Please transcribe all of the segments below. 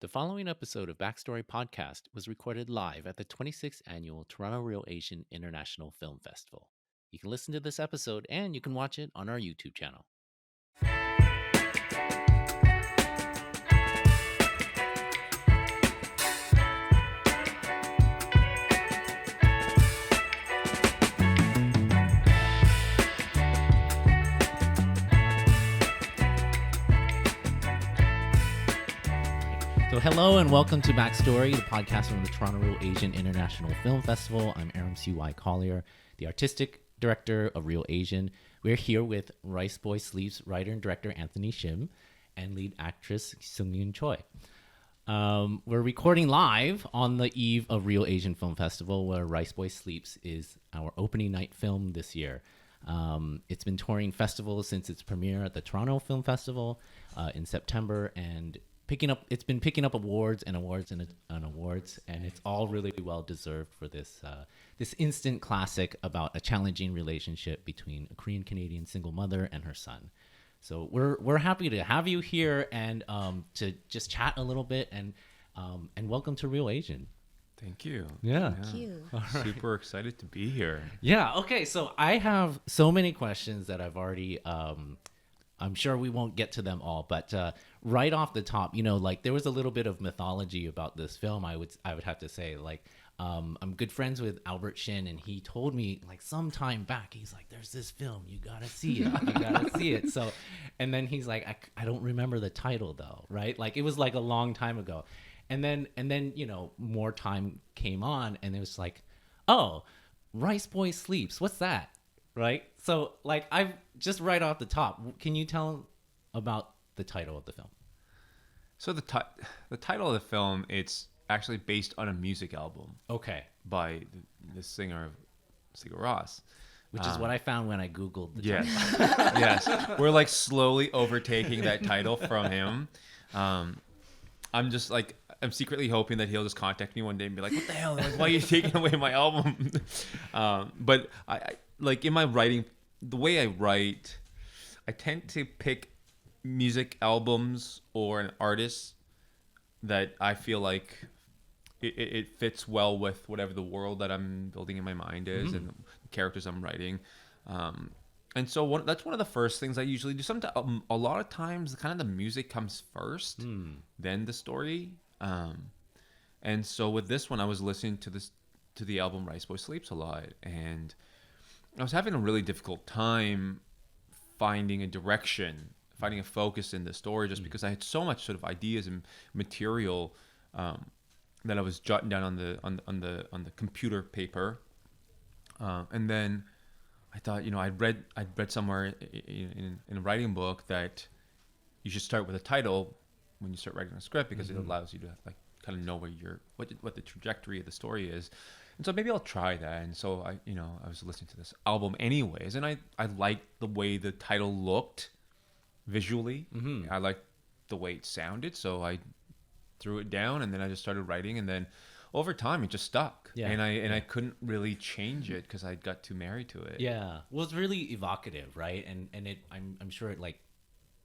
The following episode of Backstory Podcast was recorded live at the 26th Annual Toronto Real Asian International Film Festival. You can listen to this episode and you can watch it on our YouTube channel. So hello and welcome to Backstory, the podcast from the Toronto Real Asian International Film Festival. I'm Aram C.Y. Collier, the artistic director of Real Asian. We're here with RICEBOY Sleeps writer and director Anthony Shim and lead actress Seung-yoon Choi. We're recording live on the eve of Real Asian Film Festival, where RICEBOY Sleeps is our opening night film this year. It's been touring festivals since its premiere at the Toronto Film Festival in September, and it's been picking up awards and awards and awards, and it's all really well deserved for this instant classic about a challenging relationship between a Korean Canadian single mother and her son. So we're happy to have you here and to just chat a little bit and welcome to Real Asian. Thank you. Yeah. Thank you. Right. Super excited to be here. Yeah. Okay. So I have so many questions that I've already. I'm sure we won't get to them all, but right off the top, like there was a little bit of mythology about this film. I would have to say, like, I'm good friends with Albert Shin, and he told me like some time back, he's like, "There's this film, you gotta see it, you gotta see it." So, and then he's like, I don't remember the title though, right? Like it was like a long time ago, and then more time came on, and it was like, oh, RICEBOY Sleeps, what's that? Right? So, like, I've just right off the top, can you tell about the title of the film? So the title of the film, it's actually based on a music album. Okay. By the singer Rosas. Which is what I found when I Googled the yes. title. Yes. We're like slowly overtaking that title from him. I'm secretly hoping that he'll just contact me one day and be like, "What the hell? Like, why are you taking away my album?" But I like in my writing, the way I write, I tend to pick music albums or an artist that I feel like it fits well with whatever the world that I'm building in my mind is and the characters I'm writing. And so that's one of the first things I usually do. Sometimes, a lot of times, kind of the music comes first, then the story. And so with this one, I was listening to the album RICEBOY Sleeps a lot, and I was having a really difficult time finding a direction, finding a focus in the story, just because I had so much sort of ideas and material that I was jotting down on the computer paper, and then I thought, I'd read somewhere in a writing book that you should start with a title when you start writing a script, because it allows you to like kind of know what the trajectory of the story is. And so maybe I'll try that. And so I was listening to this album anyways, and I liked the way the title looked visually. I liked the way it sounded, so I threw it down, and then I just started writing, and then over time it just stuck. Yeah. And I couldn't really change it because I got too married to it. Yeah. Well, it's really evocative, right? And it I'm sure it like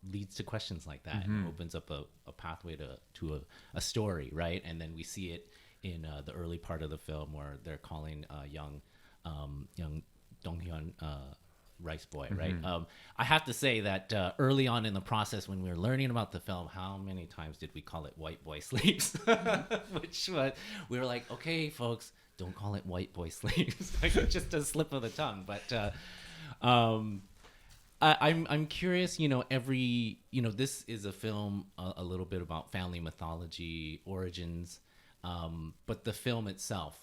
leads to questions like that and opens up a pathway to a story, right? And then we see it in the early part of the film where they're calling young Donghyun RICEBOY, right? I have to say that early on in the process, when we were learning about the film, how many times did we call it White Boy Sleeps? Which we were like, okay, folks, don't call it White Boy Sleeps. Like, just a slip of the tongue. But I'm curious, this is a film a little bit about family mythology, origins, but the film itself,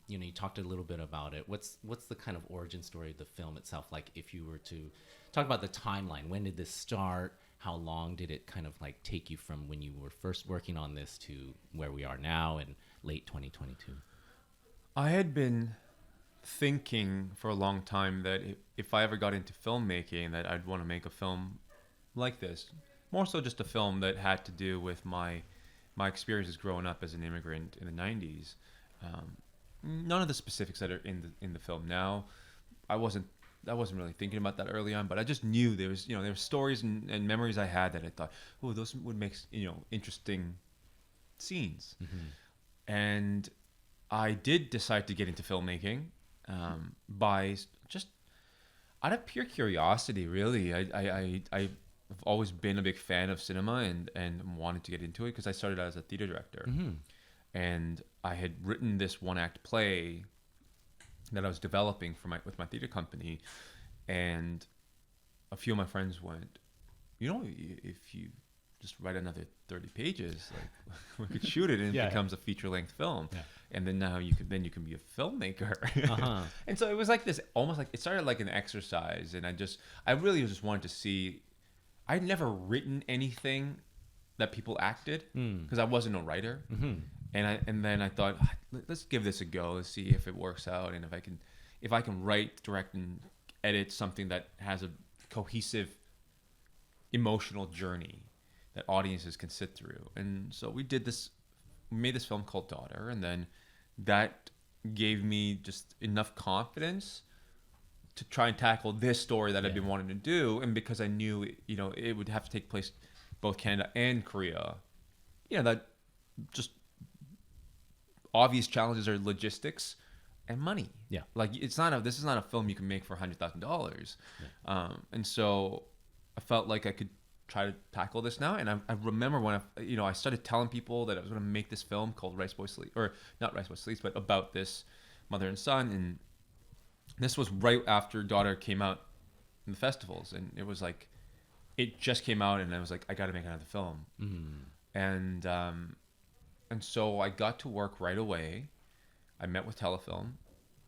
you talked a little bit about it. What's the kind of origin story of the film itself? Like, if you were to talk about the timeline, when did this start? How long did it kind of like take you from when you were first working on this to where we are now in late 2022? I had been thinking for a long time that if I ever got into filmmaking, that I'd want to make a film like this. More so just a film that had to do with my experiences growing up as an immigrant in the 90s. None of the specifics that are in the film now. I wasn't really thinking about that early on, but I just knew there were stories and memories I had that I thought, oh, those would make interesting scenes. And I did decide to get into filmmaking by just out of pure curiosity, really. I've always been a big fan of cinema and wanted to get into it because I started out as a theater director. And I had written this one-act play that I was developing with my theater company. And a few of my friends went, if you just write another 30 pages, like we could shoot it and it becomes a feature-length film. And then now you can be a filmmaker. And so it was like this, almost like it started like an exercise. And I really just wanted to see. I'd never written anything that people acted because I wasn't a writer. And then I thought, let's give this a go. Let's see if it works out, and if I can write, direct, and edit something that has a cohesive emotional journey that audiences can sit through. And so we made this film called Daughter, and then that gave me just enough confidence to try and tackle this story that I've been wanting to do. And because I knew, it would have to take place both Canada and Korea, that just obvious challenges are logistics and money. Like this is not a film you can make for $100,000. And so I felt like I could try to tackle this now. And I remember when I started telling people that I was going to make this film called RICEBOY Sleep, or not RICEBOY Sleeps, but about this mother and son. And this was right after Daughter came out in the festivals, and it was like it just came out, and I was like, I got to make another film. And so I got to work right away. I met with Telefilm,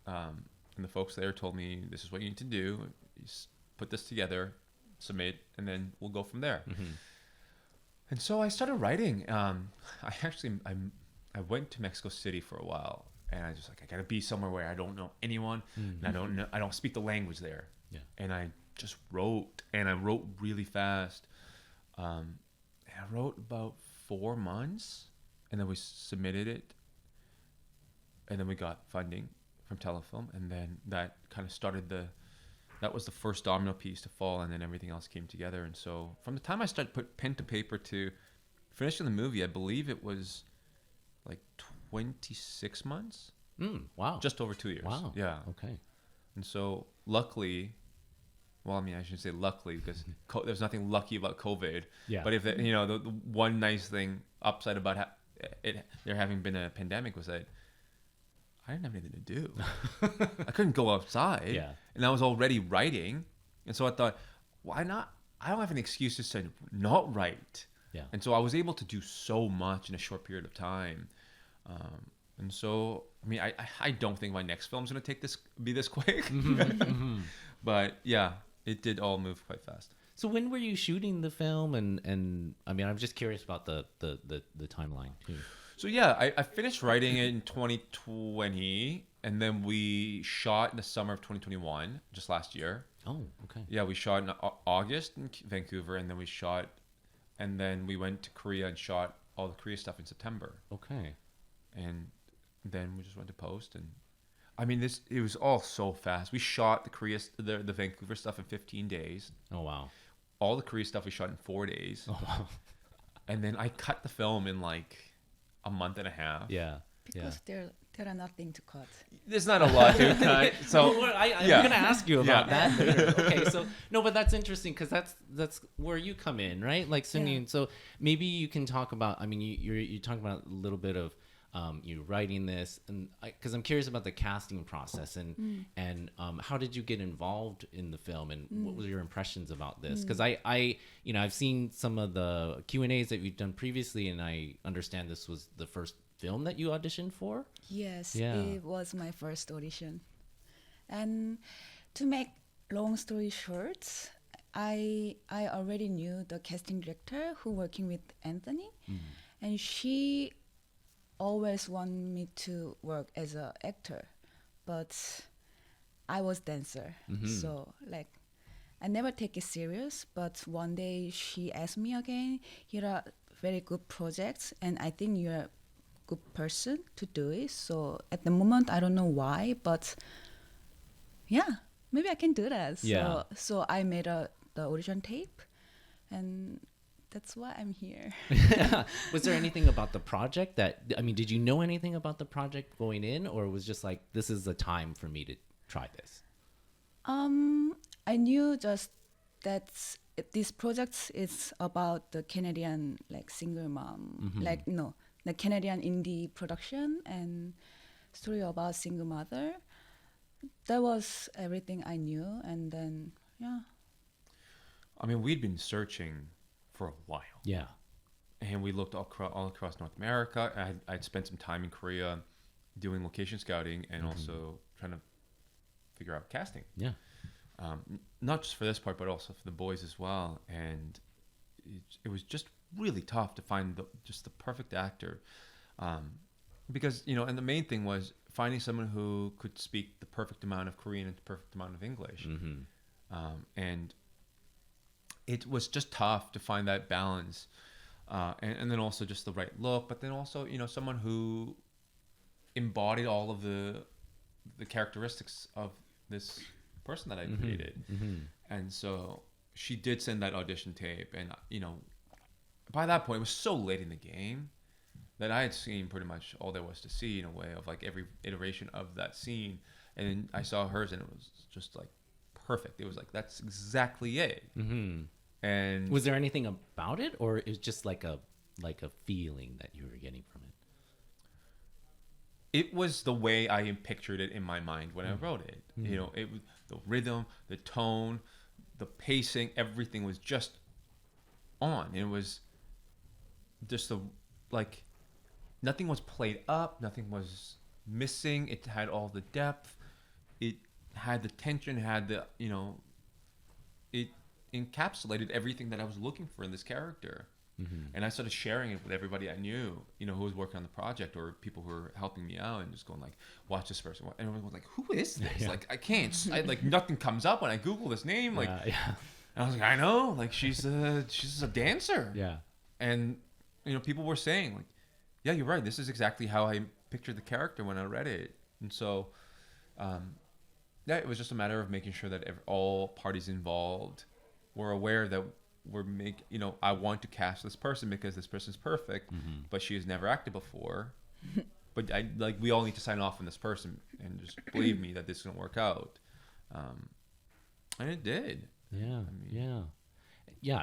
and the folks there told me, this is what you need to do. You put this together, submit, and then we'll go from there. And so I started writing. I went to Mexico City for a while, and I was like, I got to be somewhere where I don't know anyone, and I don't speak the language there. And I just wrote, and I wrote really fast. And I wrote about 4 months. And then we submitted it, and then we got funding from Telefilm, and then that kind of started that was the first domino piece to fall, and then everything else came together. And so from the time I started put pen to paper to finishing the movie, I believe it was like 26 months. Wow. Just over 2 years. Wow. Yeah. Okay. And so luckily, well, I mean, I shouldn't say luckily because there's nothing lucky about COVID. But if the one nice thing upside about there having been a pandemic was that I didn't have anything to do. I couldn't go outside. And I was already writing. And so I thought, why not? I don't have any excuses to not write. And so I was able to do so much in a short period of time. And so, I mean, I don't think my next film's going to be this quick. But yeah, it did all move quite fast. So when were you shooting the film? And I mean, I'm just curious about the timeline too. So yeah, I finished writing it in 2020, and then we shot in the summer of 2021, just last year. Oh, okay. Yeah, we shot in August in Vancouver, and then we went to Korea and shot all the Korea stuff in September. Okay. And then we just went to post, and I mean, it was all so fast. We shot the Vancouver stuff in 15 days. Oh wow. All the Korea stuff we shot in 4 days. Oh wow. And then I cut the film in like a month and a half. Because there are nothing to cut. There's not a lot to cut. So I'm gonna ask you about that later. Okay, so no, but that's interesting because that's where you come in, right? Like Seung-yoon. So maybe you can talk about. I mean, you're talking about a little bit of you writing this, and because I'm curious about the casting process and how did you get involved in the film, and what were your impressions about this? Because I've seen some of the Q&As that you've done previously, and I understand this was the first film that you auditioned for. Yes, it was my first audition. And to make long story short, I already knew the casting director who working with Anthony, and she always wanted me to work as an actor, but I was dancer. So like I never take it serious, but one day she asked me again, here are very good projects and I think you're a good person to do it. So at the moment I don't know why, but yeah, maybe I can do that. So I made the audition tape, and that's why I'm here. Was there anything about the project that, I mean, did you know anything about the project going in, or it was just like, this is the time for me to try this? I knew just that this project is about the Canadian like single mom, like no, the Canadian indie production and story about single mother. That was everything I knew, and then yeah. I mean, we'd been searching for a while. Yeah. And we looked all across North America. I'd spent some time in Korea doing location scouting and also trying to figure out casting. Yeah. Not just for this part, but also for the boys as well. And it was just really tough to find just the perfect actor. Because, you know, and the main thing was finding someone who could speak the perfect amount of Korean and the perfect amount of English. And it was just tough to find that balance. And then also just the right look, but then also, you know, someone who embodied all of the characteristics of this person that I created. And so she did send that audition tape, and you know, by that point it was so late in the game that I had seen pretty much all there was to see in a way of like every iteration of that scene. And then I saw hers and it was just like perfect. It was like, that's exactly it. And Was there anything about it, or it was just like a feeling that you were getting from it? it was the way I pictured it in my mind when I wrote it. You know, it was the rhythm, the tone, the pacing, everything was just on. It was just like nothing was played up, nothing was missing. It had all the depth. It had the tension, had the, you know, it encapsulated everything that I was looking for in this character. And I started sharing it with everybody I knew, you know, who was working on the project or people who were helping me out, and just going like, watch this person. And everyone was like, who is this? Like, I can't, like nothing comes up when I Google this name. Like, and I was like, I know, like she's a dancer. And, you know, people were saying like, yeah, you're right. This is exactly how I pictured the character when I read it. And so, yeah, it was just a matter of making sure that all parties involved were aware that you know, I want to cast this person because this person's perfect, but she has never acted before. But we all need to sign off on this person and just believe me that this is gonna work out. And it did. Yeah.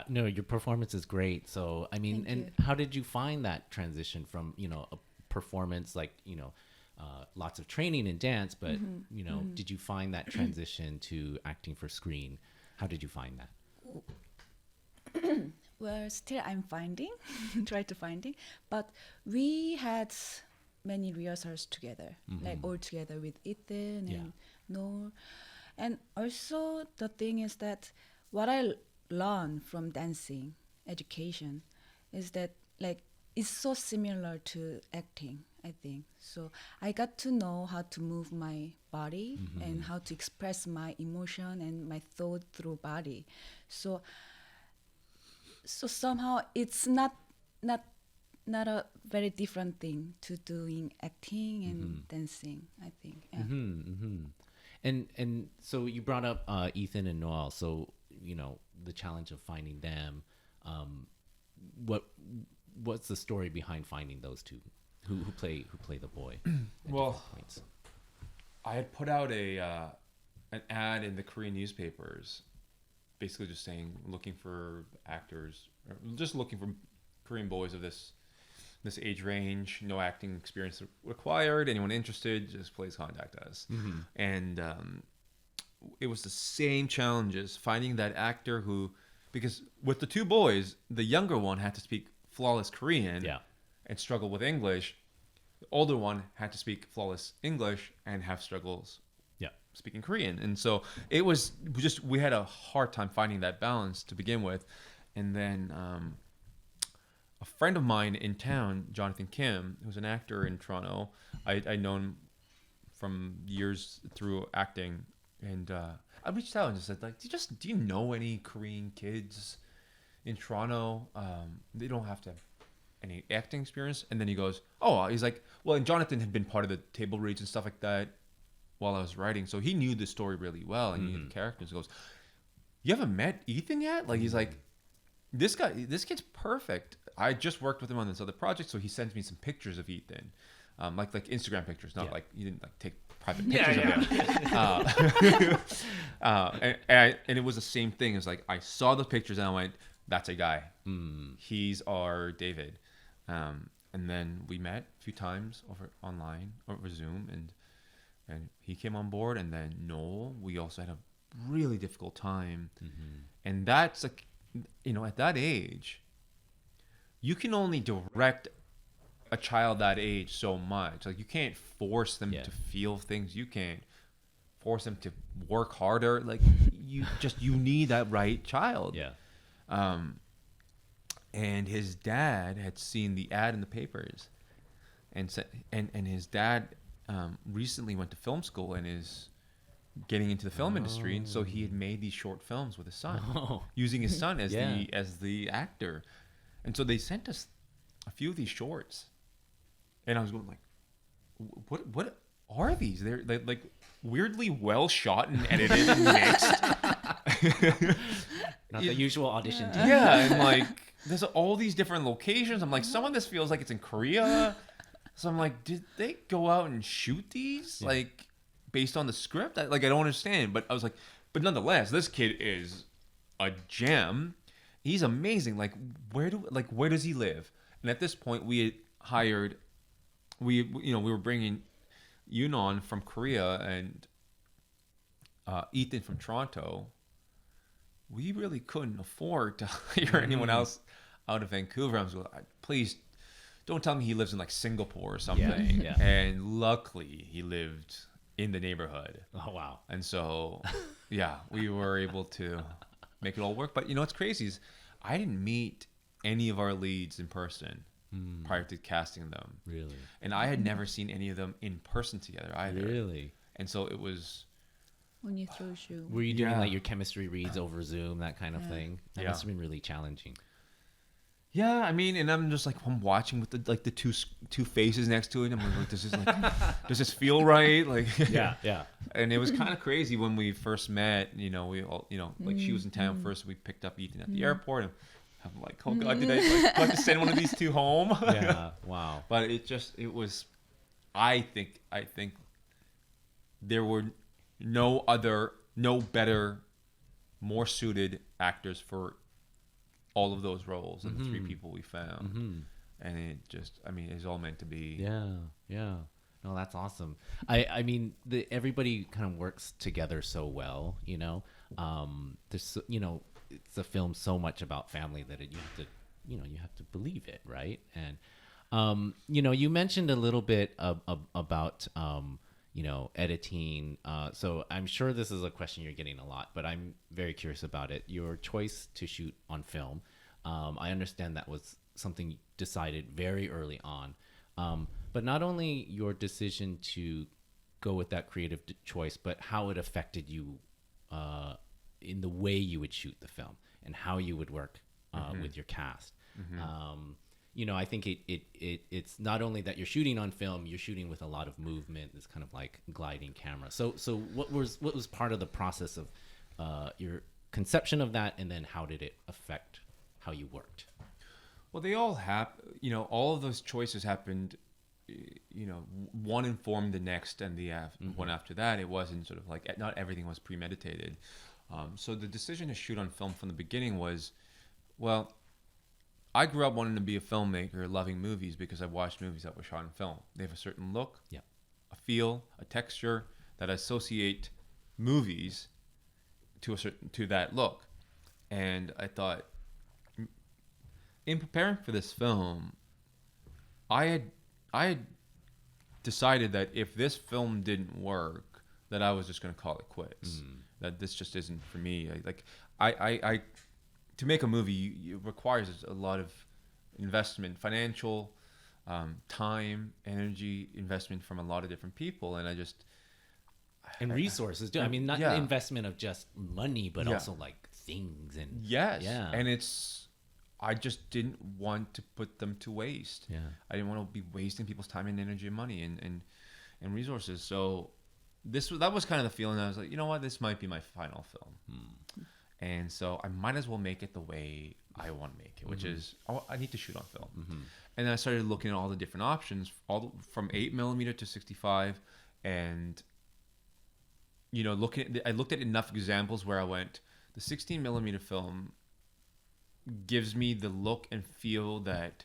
No, your performance is great. So I mean, Thank you. how did you find that transition from, you know, a performance like, you know, lots of training in dance, but you know, did you find that transition to acting for screen? How did you find that? Well, still I'm finding, try to finding, but we had many rehearsals together, like all together with Ethan and Norah. And also the thing is that what I learned from dancing education is that like it's so similar to acting, I think. So I got to know how to move my body and how to express my emotion and my thought through body. So somehow it's not a very different thing to doing acting and dancing, I think. And so you brought up Ethan and Noel. So, you know, the challenge of finding them. What's the story behind finding those two who play the boy? Well, I had put out an ad in the Korean newspapers, basically just saying, looking for actors, or just looking for Korean boys of this age range, no acting experience required. Anyone interested, just please contact us. And it was the same challenges finding that actor who, because with the two boys, the younger one had to speak flawless Korean and struggle with English. The older one had to speak flawless English and have struggles speaking Korean. And so it was just, we had a hard time finding that balance to begin with. And then a friend of mine in town, Jonathan Kim, who's an actor in Toronto, I'd known from years through acting, and I reached out and just said, like, do you know any Korean kids in Toronto? They don't have to have any acting experience. And then he goes, he's like, well, and Jonathan had been part of the table reads and stuff like that while I was writing, so he knew the story really well and knew the characters. He goes, you haven't met Ethan yet? Like, he's like, this kid's perfect. I just worked with him on this other project, so he sends me some pictures of Ethan, like Instagram pictures, not like he didn't like take private pictures of him. And it was the same thing. It's like I saw the pictures and I went, "That's a guy. He's our David." And then we met a few times over Zoom, and he came on board. And then Noel, we also had a really difficult time, and that's like, at that age, you can only direct a child that age so much. Like you can't force them to feel things. You can't force them to work harder. Like you need that right child. And his dad had seen the ad in the papers, and said, and his dad recently went to film school and is getting into the film industry, and so he had made these short films with his son, using his son as the actor, and so they sent us a few of these shorts, and I was going like, what are these? They're like weirdly well shot and edited and mixed. Not the usual audition. And like there's all these different locations. I'm like, some of this feels like it's in Korea. So I'm like, did they go out and shoot these like based on the script? I don't understand. But I was like, but nonetheless, this kid is a gem. He's amazing. Like where does he live? And at this point, we had hired, we were bringing Yunnon from Korea and Ethan from Toronto. We really couldn't afford to hire anyone else out of Vancouver. I was like, please don't tell me he lives in like Singapore or something. And luckily he lived in the neighborhood. Oh, wow. And so, we were able to make it all work. But what's crazy is I didn't meet any of our leads in person prior to casting them. Really? And I had never seen any of them in person together either. Really? And so it was... Only through Zoom. Were you doing like your chemistry reads over Zoom, that kind of thing? That must have been really challenging. Yeah, I mean, and I'm just like, I'm watching with the two faces next to it. I'm like, does this feel right? Like, And it was kind of crazy when we first met. We all, like she was in town first. We picked up Ethan at the airport, and I'm like, oh god, did I have to send one of these two home? Wow. But it was. I think there were no better, more suited actors for all of those roles than the three people we found. And it just, it's all meant to be. Yeah. No, that's awesome. I mean, everybody kind of works together so well, there's, it's a film so much about family that you have to believe it. Right. And, you mentioned a little bit about, editing. So I'm sure this is a question you're getting a lot, but I'm very curious about it. Your choice to shoot on film. I understand that was something decided very early on. But not only your decision to go with that creative choice, but how it affected you in the way you would shoot the film and how you would work with your cast. I think it's not only that you're shooting on film, you're shooting with a lot of movement. It's kind of like gliding camera. So what was part of the process of your conception of that, and then how did it affect how you worked? Well, they all all of those choices happened. One informed the next, and the one after that. It wasn't sort of like, not everything was premeditated. So the decision to shoot on film from the beginning was, well, I grew up wanting to be a filmmaker, loving movies, because I watched movies that were shot on film. They have a certain look, a feel, a texture that associate movies to that look. And I thought, in preparing for this film, I had decided that if this film didn't work, that I was just going to call it quits. That this just isn't for me. I to make a movie, it requires a lot of investment, financial, time, energy, investment from a lot of different people, and and resources too. Not the investment of just money, but also like things and and I just didn't want to put them to waste. I didn't want to be wasting people's time and energy and money and resources. So that was kind of the feeling. I was like, you know what, this might be my final film. And so I might as well make it the way I want to make it, which is, I need to shoot on film. And then I started looking at all the different options, from 8mm to 65, and I looked at enough examples where I went, the 16mm film gives me the look and feel that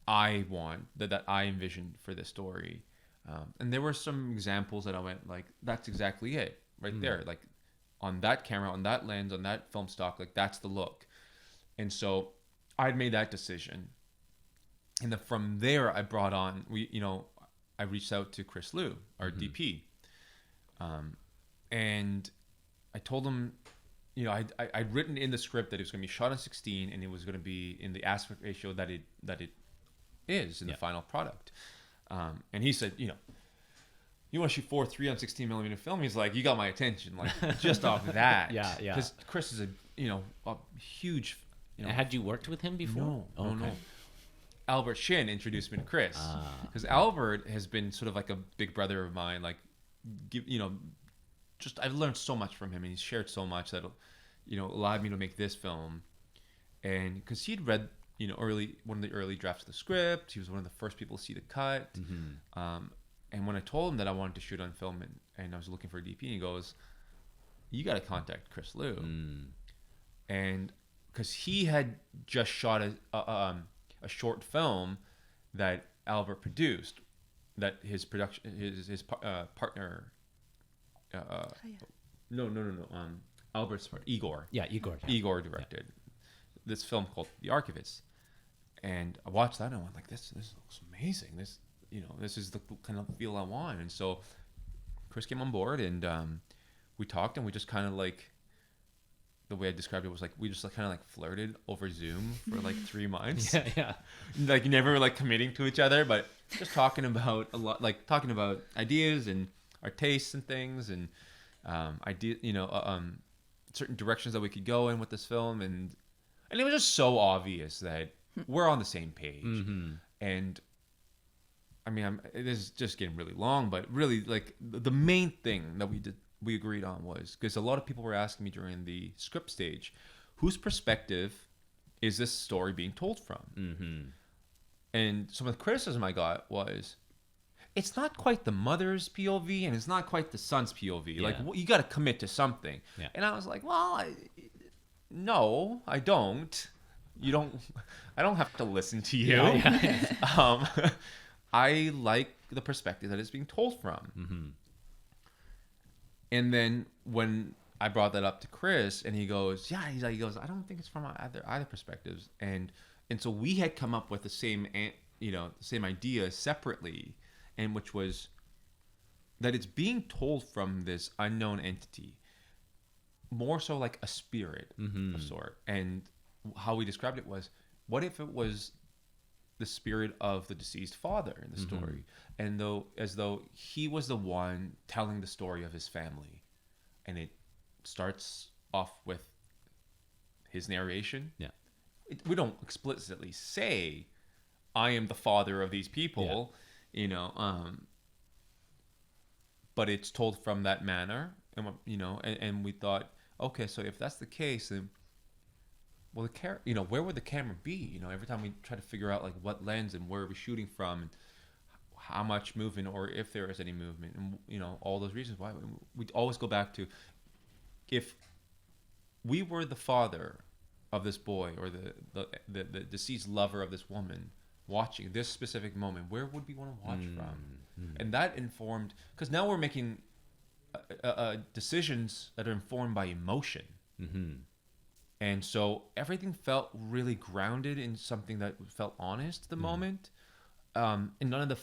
I want, that I envisioned for this story. And there were some examples that I went, like, that's exactly it right there. Like, on that camera, on that lens, on that film stock, like, that's the look. And so I'd made that decision. And then from there, I brought on, I reached out to Chris Liu, our DP. And I told him, I'd written in the script that it was going to be shot on 16 and it was going to be in the aspect ratio that it is in the final product. And he said, you want to shoot 4:3 on 16mm film? He's like, you got my attention, like, just off that. Yeah. Because Chris is a huge. Had you worked with him before? No. Albert Shin introduced me to Chris, because Albert has been sort of like a big brother of mine. Like, I've learned so much from him, and he's shared so much that allowed me to make this film. And because he'd read one of the early drafts of the script, he was one of the first people to see the cut. And when I told him that I wanted to shoot on film and I was looking for a DP, he goes, you got to contact Chris Liu. And because he had just shot a short film that Albert produced, that his partner, Albert's partner, Igor. Yeah, Igor. Igor directed this film called The Archivist. And I watched that and I went, like, this looks amazing. This is the kind of feel I want. And so Chris came on board and we talked, and we just kind of, like, the way I described it was like, we just kind of like flirted over Zoom for like 3 months. Yeah. Like, never like committing to each other, but just talking about talking about ideas and our tastes and things, and certain directions that we could go in with this film. And it was just so obvious that we're on the same page. And I mean, this is just getting really long, but really, like, the main thing that we agreed on was, because a lot of people were asking me during the script stage, whose perspective is this story being told from? And some of the criticism I got was, it's not quite the mother's POV and it's not quite the son's POV. Like, you got to commit to something. And I was like, well, no, I don't. I don't have to listen to you. I like the perspective that it's being told from. And then when I brought that up to Chris, and he goes, I don't think it's from either perspectives. And so we had come up with the same idea separately, and which was that it's being told from this unknown entity, more so like a spirit of sort. And how we described it was, what if it was the spirit of the deceased father in the story, and as though he was the one telling the story of his family, and it starts off with his narration. We don't explicitly say, I am the father of these people, but it's told from that manner, and we thought, okay, so if that's the case, then, well, where would the camera be? Every time we try to figure out, like, what lens and where we're shooting from, and how much movement, or if there is any movement, and all those reasons why we always go back to, if we were the father of this boy, or the deceased lover of this woman, watching this specific moment, where would we want to watch from? And that informed, because now we're making decisions that are informed by emotion. And so everything felt really grounded in something that felt honest at the moment. And none of the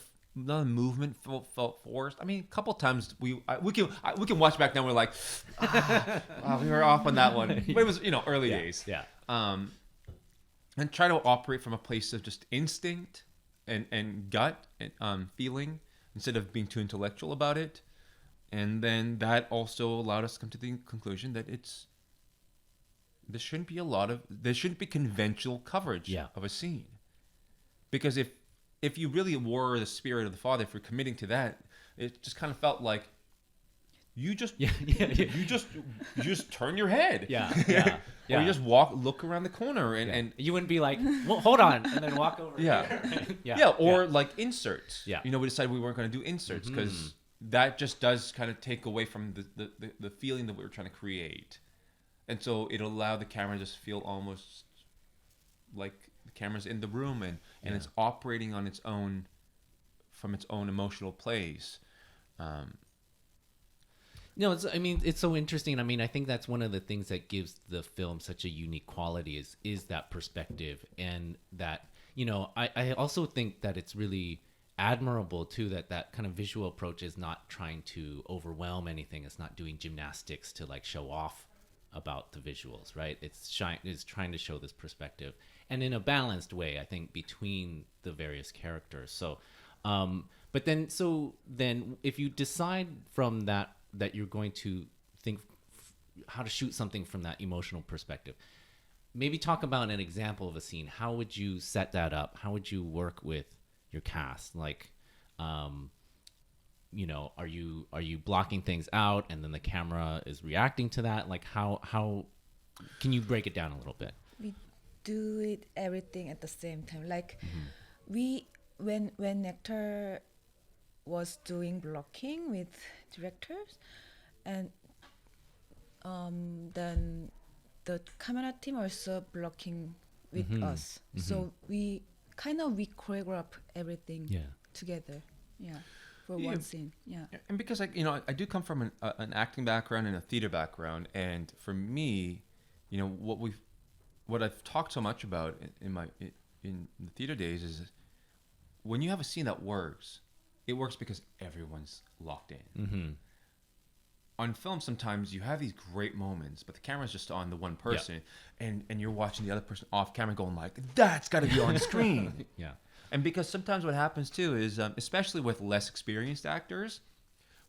movement felt forced. I mean, a couple times we can watch back now. We're like, we were off on that one. But it was early days. And try to operate from a place of just instinct and gut and feeling, instead of being too intellectual about it. And then that also allowed us to come to the conclusion that there shouldn't be conventional coverage of a scene. Because if you really were the spirit of the father, if you're committing to that, it just kind of felt like you just yeah. you just turn your head. Yeah. Or you just look around the corner and you wouldn't be like, well, hold on, and then walk over. Yeah. Here. Or like inserts. Yeah. We decided we weren't going to do inserts because that just does kind of take away from the feeling that we were trying to create. And so it allowed the camera to just feel almost like the camera's in the room and it's operating on its own, from its own emotional place. No, it's so interesting. I mean, I think that's one of the things that gives the film such a unique quality is that perspective, and that, I also think that it's really admirable too that kind of visual approach is not trying to overwhelm anything. It's not doing gymnastics to like show off about the visuals, right? It's trying to show this perspective, and in a balanced way, I think, between the various characters. So, but then if you decide from that you're going to think how to shoot something from that emotional perspective, maybe talk about an example of a scene. How would you set that up? How would you work with your cast? Like, are you blocking things out and then the camera is reacting to that? Like, how can you break it down a little bit? We do it everything at the same time. Like when actor was doing blocking with directors, and then the camera team also blocking with us. So we choreograph everything together. For one scene. And because I do come from an acting background and a theater background, and for me, what I've talked so much about in the theater days is when you have a scene that works, it works because everyone's locked in. On film, sometimes you have these great moments, but the camera's just on the one person, and you're watching the other person off camera going like, that's got to be on screen. And because sometimes what happens too is, especially with less experienced actors,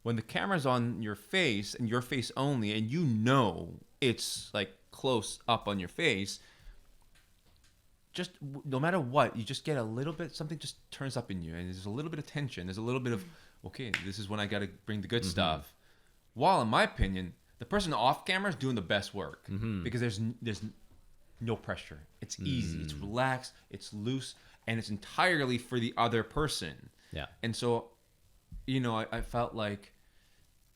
when the camera's on your face and your face only, and it's like close up on your face, just no matter what, you just get a little bit, something just turns up in you, and there's a little bit of tension. There's a little bit of, okay, this is when I got to bring the good stuff. While in my opinion, the person off camera is doing the best work because there's no pressure. It's easy. It's relaxed. It's loose. And it's entirely for the other person. And so, I felt like,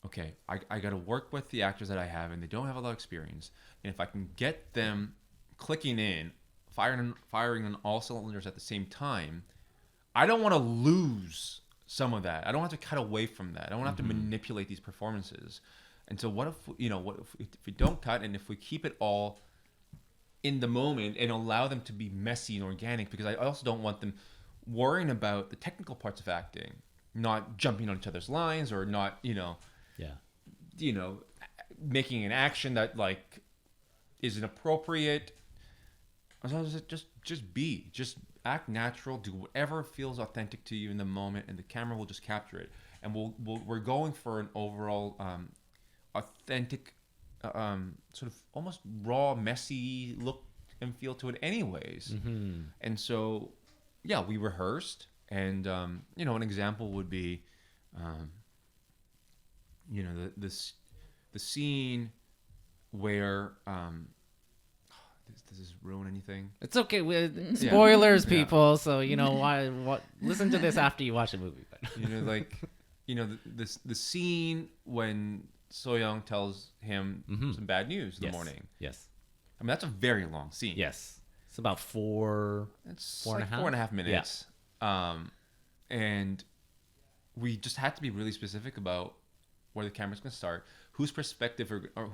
okay, I got to work with the actors that I have, and they don't have a lot of experience. And if I can get them clicking in, firing on all cylinders at the same time, I don't want to lose some of that. I don't have to cut away from that. I don't have to manipulate these performances. And so what if we don't cut, and if we keep it all in the moment and allow them to be messy and organic, because I also don't want them worrying about the technical parts of acting, not jumping on each other's lines, or not, making an action that like is inappropriate. Just act natural, do whatever feels authentic to you in the moment, and the camera will just capture it. And we're going for an overall authentic, sort of almost raw, messy look and feel to it anyways. And so, we rehearsed, and an example would be, the scene where does this ruin anything? It's okay with spoilers, people. So why? Listen to this after you watch the movie. The scene when So-young tells him some bad news in the morning. Yes. I mean, that's a very long scene. Yes. It's about four and a half minutes. And we just had to be really specific about where the camera's going to start, whose perspective or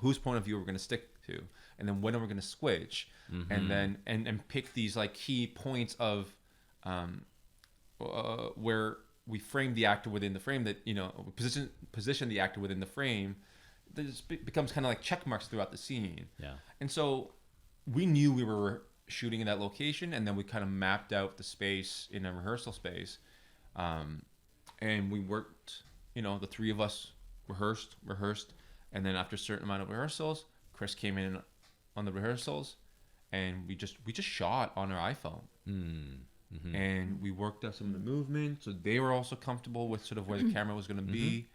whose point of view we're going to stick to, and then when we're going to switch, and then and pick these like key points of where we frame the actor within the frame, that position the actor within the frame. This becomes kind of like check marks throughout the scene. And so we knew we were shooting in that location, and then we kind of mapped out the space in a rehearsal space, and we worked. The three of us rehearsed, and then after a certain amount of rehearsals, Chris came in on the rehearsals, and we just shot on our iPhone. And we worked out some of the movement, so they were also comfortable with sort of where the camera was going to be.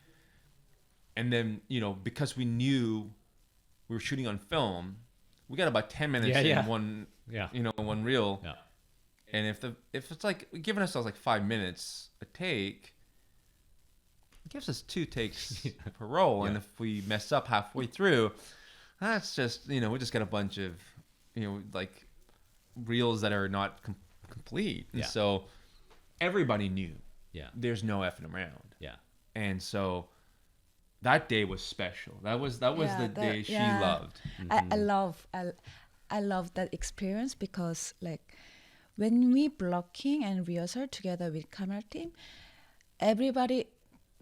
And then, because we knew we were shooting on film, we got about 10 minutes in one, one reel. Yeah. And if it's like giving ourselves like 5 minutes a take, it gives us 2 takes per roll. And if we mess up halfway through, that's just, we just got a bunch of, like reels that are not complete. And so everybody knew there's no effing around. Yeah. And so that day was special. That was the day she loved. I love that experience because like when we blocking and rehearsal together with camera team, everybody,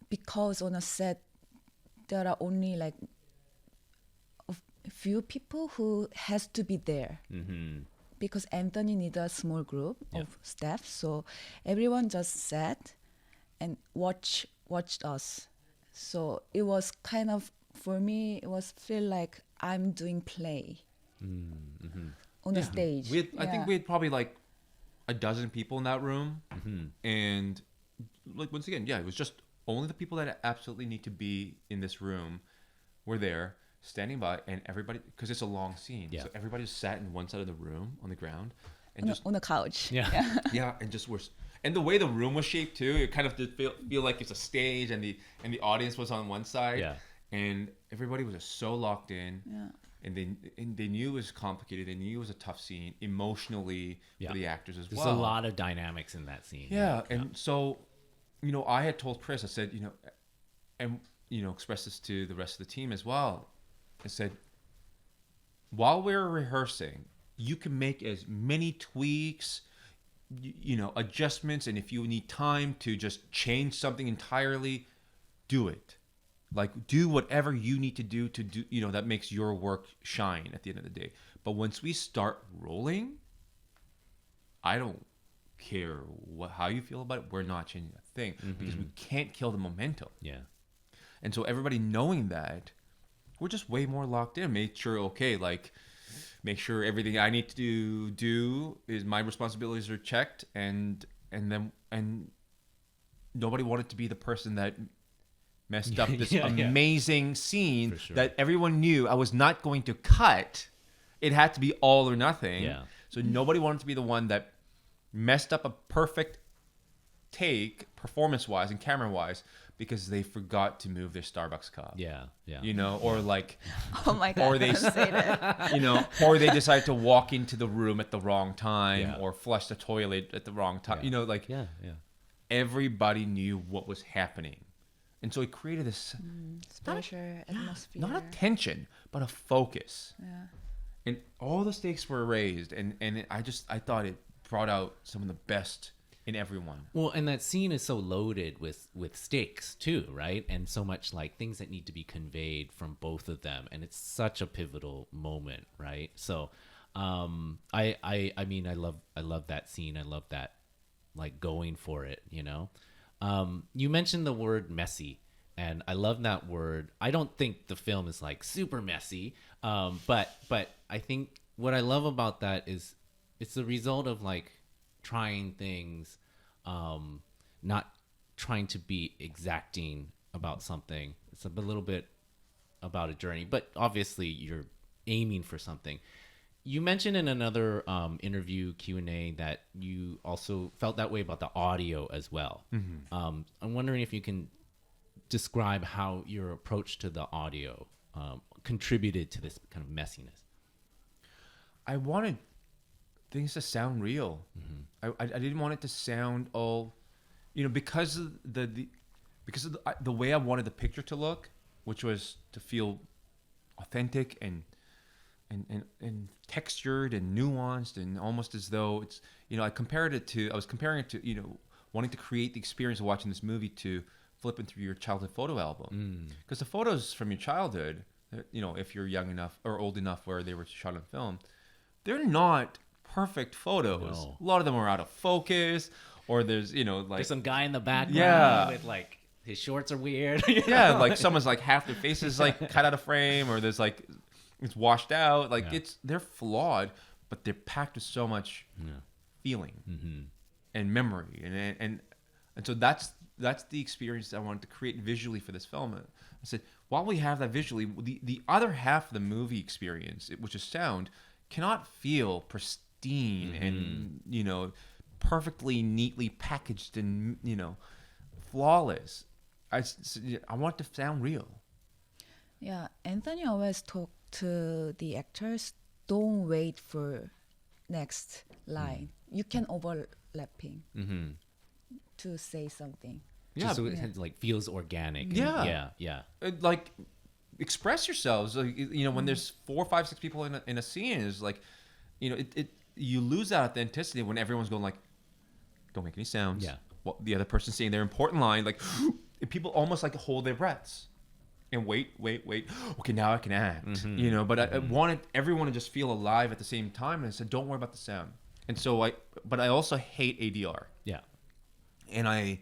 because on a set there are only like a few people who has to be there. Because Anthony needs a small group of staff, so everyone just sat and watched us. So it was kind of, for me, it was feel like I'm doing play on a stage. I think we had probably like a dozen people in that room, and like once again, it was just only the people that absolutely need to be in this room were there, standing by, and everybody, because it's a long scene, so everybody just sat in one side of the room on the ground and on a couch. And just were. And the way the room was shaped too, it kind of did feel like it's a stage, and the audience was on one side, and everybody was just so locked in, and they knew it was complicated. They knew it was a tough scene emotionally for the actors as well. There's a lot of dynamics in that scene. And so, I had told Chris, I said, and expressed this to the rest of the team as well. I said, while we're rehearsing, you can make as many tweaks, adjustments, and if you need time to just change something entirely, do it. Like, do whatever you need to do that makes your work shine at the end of the day. But once we start rolling, I don't care how you feel about it. We're not changing a thing because we can't kill the momentum. And so everybody knowing that, we're just way more locked in. Make sure everything I need to do is my responsibilities are checked, and nobody wanted to be the person that messed up this amazing scene that everyone knew I was not going to cut. It had to be all or nothing. So nobody wanted to be the one that messed up a perfect take performance-wise and camera-wise because they forgot to move their Starbucks cup. Or like, oh my God, or they, say that. Or they decide to walk into the room at the wrong time, or flush the toilet at the wrong time. Everybody knew what was happening, and so it created this special atmosphere. Not a tension, but a focus. And all the stakes were raised, and I thought it brought out some of the best in everyone. Well, and that scene is so loaded with stakes too, right? And so much like things that need to be conveyed from both of them, and it's such a pivotal moment, right? So I mean I love that scene. I love that, like, going for it, you mentioned the word messy, and I love that word. I don't think the film is like super messy, but I think what I love about that is it's the result of like trying things, not trying to be exacting about something. It's a little bit about a journey, but obviously you're aiming for something. You mentioned in another interview Q&A that you also felt that way about the audio as well. I'm wondering if you can describe how your approach to the audio contributed to this kind of messiness. I wanted things to sound real. I didn't want it to sound all, because of the way I wanted the picture to look, which was to feel authentic and textured and nuanced, and almost as though it's, I was comparing it to, wanting to create the experience of watching this movie to flipping through your childhood photo album. Because the photos from your childhood, if you're young enough or old enough where they were shot on film, they're not perfect photos. No. A lot of them are out of focus, or there's, there's some guy in the background with like his shorts are weird. Like someone's like half their face is like cut out of frame, or there's like it's washed out. Like they're flawed, but they're packed with so much feeling and memory, and so that's the experience I wanted to create visually for this film. I said, while we have that visually, the other half of the movie experience, which is sound, cannot feel pristine and, you know, perfectly neatly packaged and, you know, flawless. I want it to sound real. Yeah, Anthony always talked to the actors, don't wait for next line. You can overlapping to say something. Just so it like feels organic. Yeah. Yeah. Like, express yourselves. Like, you know, when there's 4, 5, 6 people in a scene, is like, you know, you lose that authenticity when everyone's going like, don't make any sounds. Yeah. Well, the other person's saying their important line, like, people almost like hold their breaths and wait. Okay, now I can act. You know, but I wanted everyone to just feel alive at the same time, and I said, don't worry about the sound. And so but I also hate ADR. Yeah. And I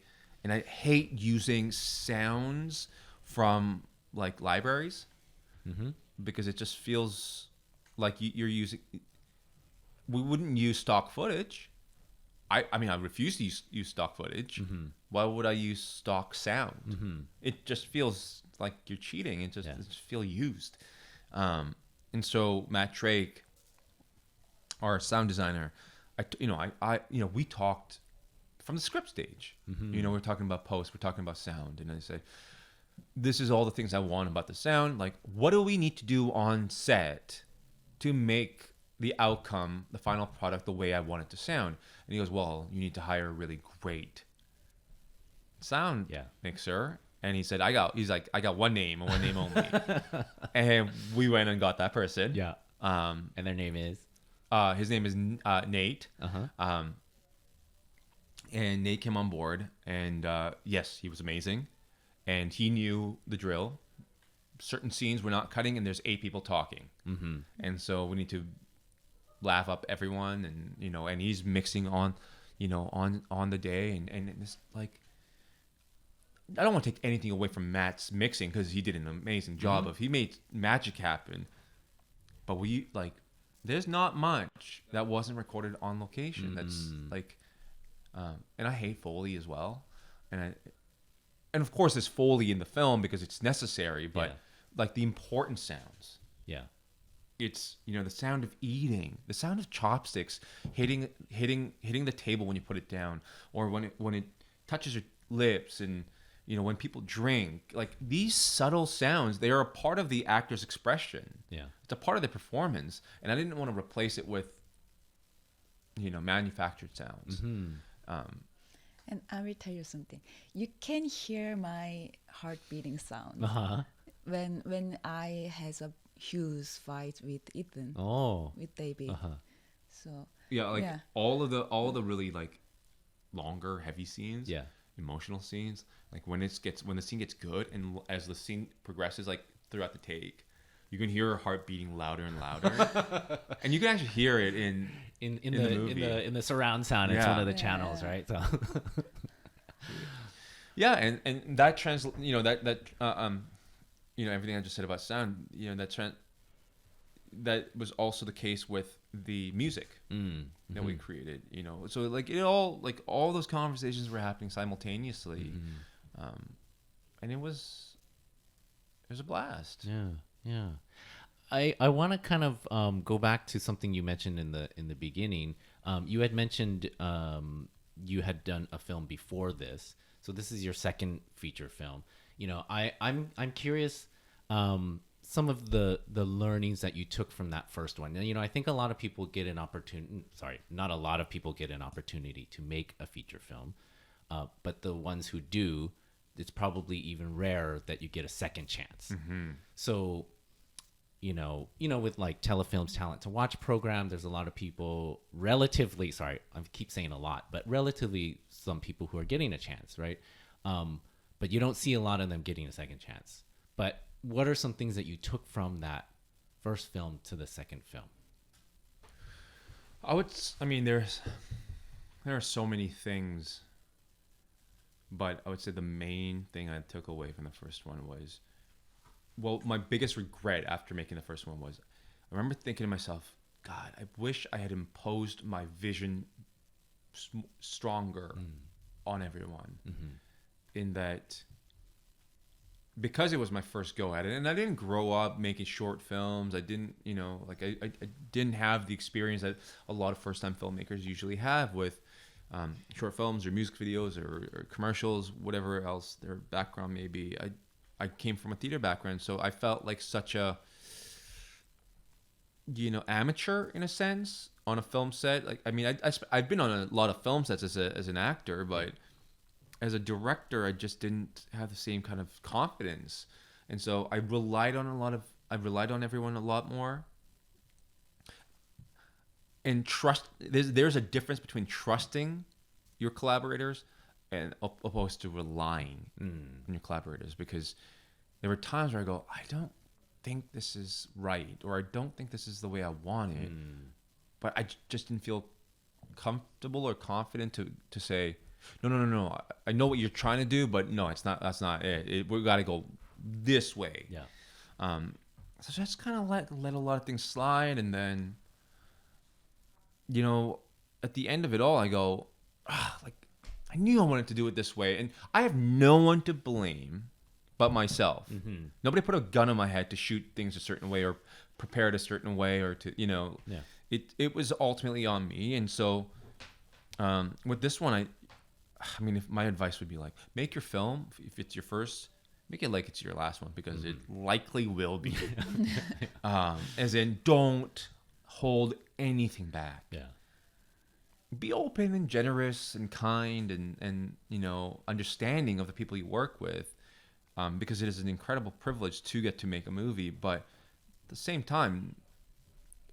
hate using sounds from like libraries because it just feels like you're using. We wouldn't use stock footage. I mean, I refuse to use stock footage. Why would I use stock sound? It just feels like you're cheating. It just feel used. And so Matt Drake, our sound designer, we talked from the script stage. You know, we're talking about post, we're talking about sound, and I said, this is all the things I want about the sound. Like, what do we need to do on set to make the outcome, the final product, the way I want it to sound? And he goes, well, you need to hire a really great sound mixer. And he said, I got one name and one name only. And we went and got that person. Yeah. And their name is? His name is Nate. And Nate came on board, and yes, he was amazing. And he knew the drill. Certain scenes we're not cutting, and there's 8 people talking. And so we need to laugh up everyone, and, you know, and he's mixing on, you know, on the day. And it's like, I don't want to take anything away from Matt's mixing, because he did an amazing job he made magic happen. But there's not much that wasn't recorded on location. That's like, and I hate Foley as well. And of course there's Foley in the film because it's necessary, but like the important sounds. Yeah. It's, you know, the sound of eating, the sound of chopsticks hitting the table when you put it down, or when it touches your lips, and, you know, when people drink. Like, these subtle sounds, they are a part of the actor's expression. Yeah. It's a part of their performance, and I didn't want to replace it with, you know, manufactured sounds. And I will tell you something. You can hear my heart beating sound when I has a huge fight with Ethan. With David. So all the really like longer, heavy scenes. Emotional scenes. Like when the scene gets good, and as the scene progresses, like throughout the take, you can hear her heart beating louder and louder, and you can actually hear it in the movie. in the surround sound. It's one of the channels, right? So and that you know, everything I just said about sound, you know, that was also the case with the music that we created, you know. So like all those conversations were happening simultaneously, and it was a blast. Yeah. I want to kind of go back to something you mentioned in the beginning. You had mentioned you had done a film before this, so this is your second feature film. You know, I'm curious some of the learnings that you took from that first one. And, you know, I think a lot of people get an opportunity. Sorry, not a lot of people get an opportunity to make a feature film, but the ones who do, it's probably even rarer that you get a second chance. So, you know, with like Telefilm's Talent to Watch program, there's a lot of people relatively, sorry, I keep saying a lot, but relatively some people who are getting a chance, right? But you don't see a lot of them getting a second chance. But what are some things that you took from that first film to the second film? I mean, there are so many things, but I would say the main thing I took away from the first one was, well, my biggest regret after making the first one was, I remember thinking to myself, God, I wish I had imposed my vision stronger on everyone. In that because it was my first go at it, and I didn't grow up making short films. I didn't, I didn't have the experience that a lot of first-time filmmakers usually have with short films or music videos or commercials, whatever else their background may be. I came from a theater background, so I felt like such a, amateur in a sense on a film set. Like, I mean, I've been on a lot of film sets as an actor, but as a director, I just didn't have the same kind of confidence, and so I relied on everyone a lot more. And trust. There's a difference between trusting your collaborators and opposed to relying on your collaborators, because there were times where I go, I don't think this is right, or I don't think this is the way I want it, but I just didn't feel comfortable or confident to say, no. I know what you're trying to do, but no, it's not. That's not it. We got to go this way. Yeah. So just kind of let a lot of things slide, and then, at the end of it all, I go, like, I knew I wanted to do it this way, and I have no one to blame but myself. Nobody put a gun on my head to shoot things a certain way or prepare it a certain way, or to, it was ultimately on me. And so with this one, I mean, if my advice would be like, make your film, if it's your first, make it like it's your last one, because it likely will be. As in, don't hold anything back. Yeah. Be open and generous and kind and understanding of the people you work with, because it is an incredible privilege to get to make a movie. But at the same time,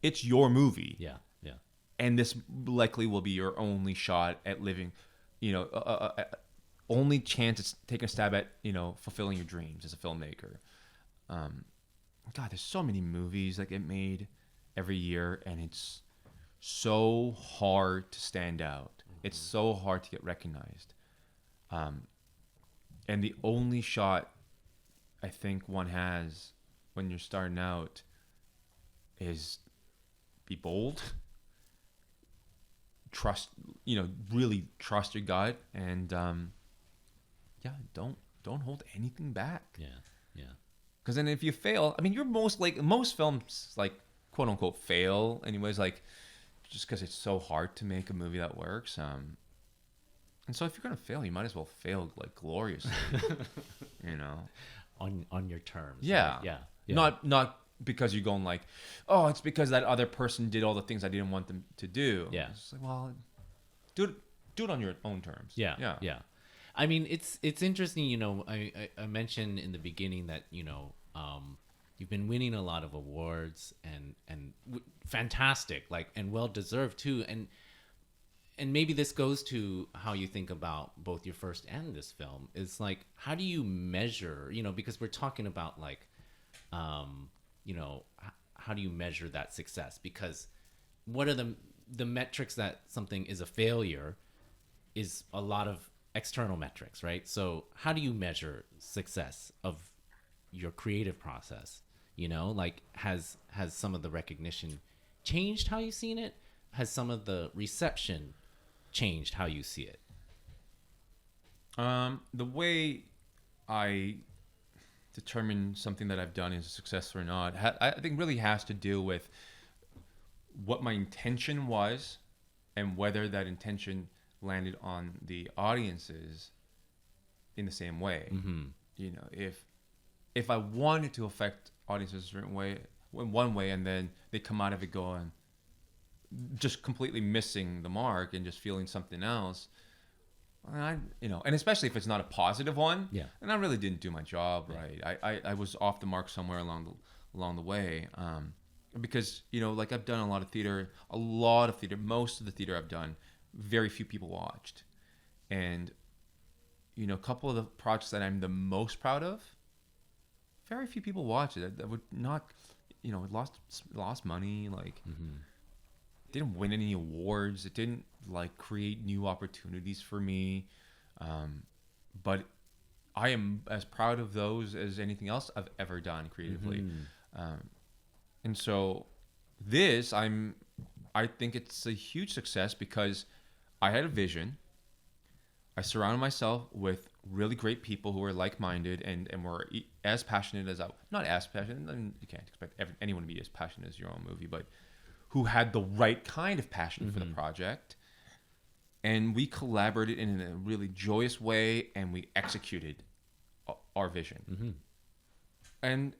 it's your movie. Yeah. And this likely will be your only shot at living, only chance at taking a stab at, fulfilling your dreams as a filmmaker. God, there's so many movies that get made every year, and it's so hard to stand out. It's so hard to get recognized. And the only shot I think one has when you're starting out is be bold, really trust your gut, and don't hold anything back. Yeah. Because then if you fail, I mean, you're most films, like, quote unquote fail anyways, like, just because it's so hard to make a movie that works. And so if you're gonna fail, you might as well fail like gloriously. On your terms. Yeah. Right? Yeah. Not because you're going like, oh, it's because that other person did all the things I didn't want them to do. Yeah. It's like, well, do it on your own terms. Yeah. I mean, it's interesting. I mentioned in the beginning that you've been winning a lot of awards and fantastic, like, and well deserved too. And maybe this goes to how you think about both your first and this film. Is like, how do you measure? Because we're talking about like, how do you measure that success? Because what are the metrics that something is a failure is a lot of external metrics, right? So how do you measure success of your creative process? Like, has some of the recognition changed how you've seen it? Has some of the reception changed how you see it? The way I determine something that I've done is a success or not, I think really has to do with what my intention was and whether that intention landed on the audiences in the same way. If I wanted to affect audiences a certain way, in one way, and then they come out of it going just completely missing the mark and just feeling something else, and especially if it's not a positive one, and I really didn't do my job right. I was off the mark somewhere along the way, because like, I've done a lot of theater. Most of the theater I've done, very few people watched, and a couple of the projects that I'm the most proud of, very few people watched it. That would not, it lost money, like. Didn't win any awards. It didn't like create new opportunities for me, but I am as proud of those as anything else I've ever done creatively. And so this, I think it's a huge success because I had a vision. I surrounded myself with really great people who were like-minded and were as passionate as not as passionate. And you can't expect anyone to be as passionate as your own movie, but who had the right kind of passion for the project. And we collaborated in a really joyous way, and we executed our vision. And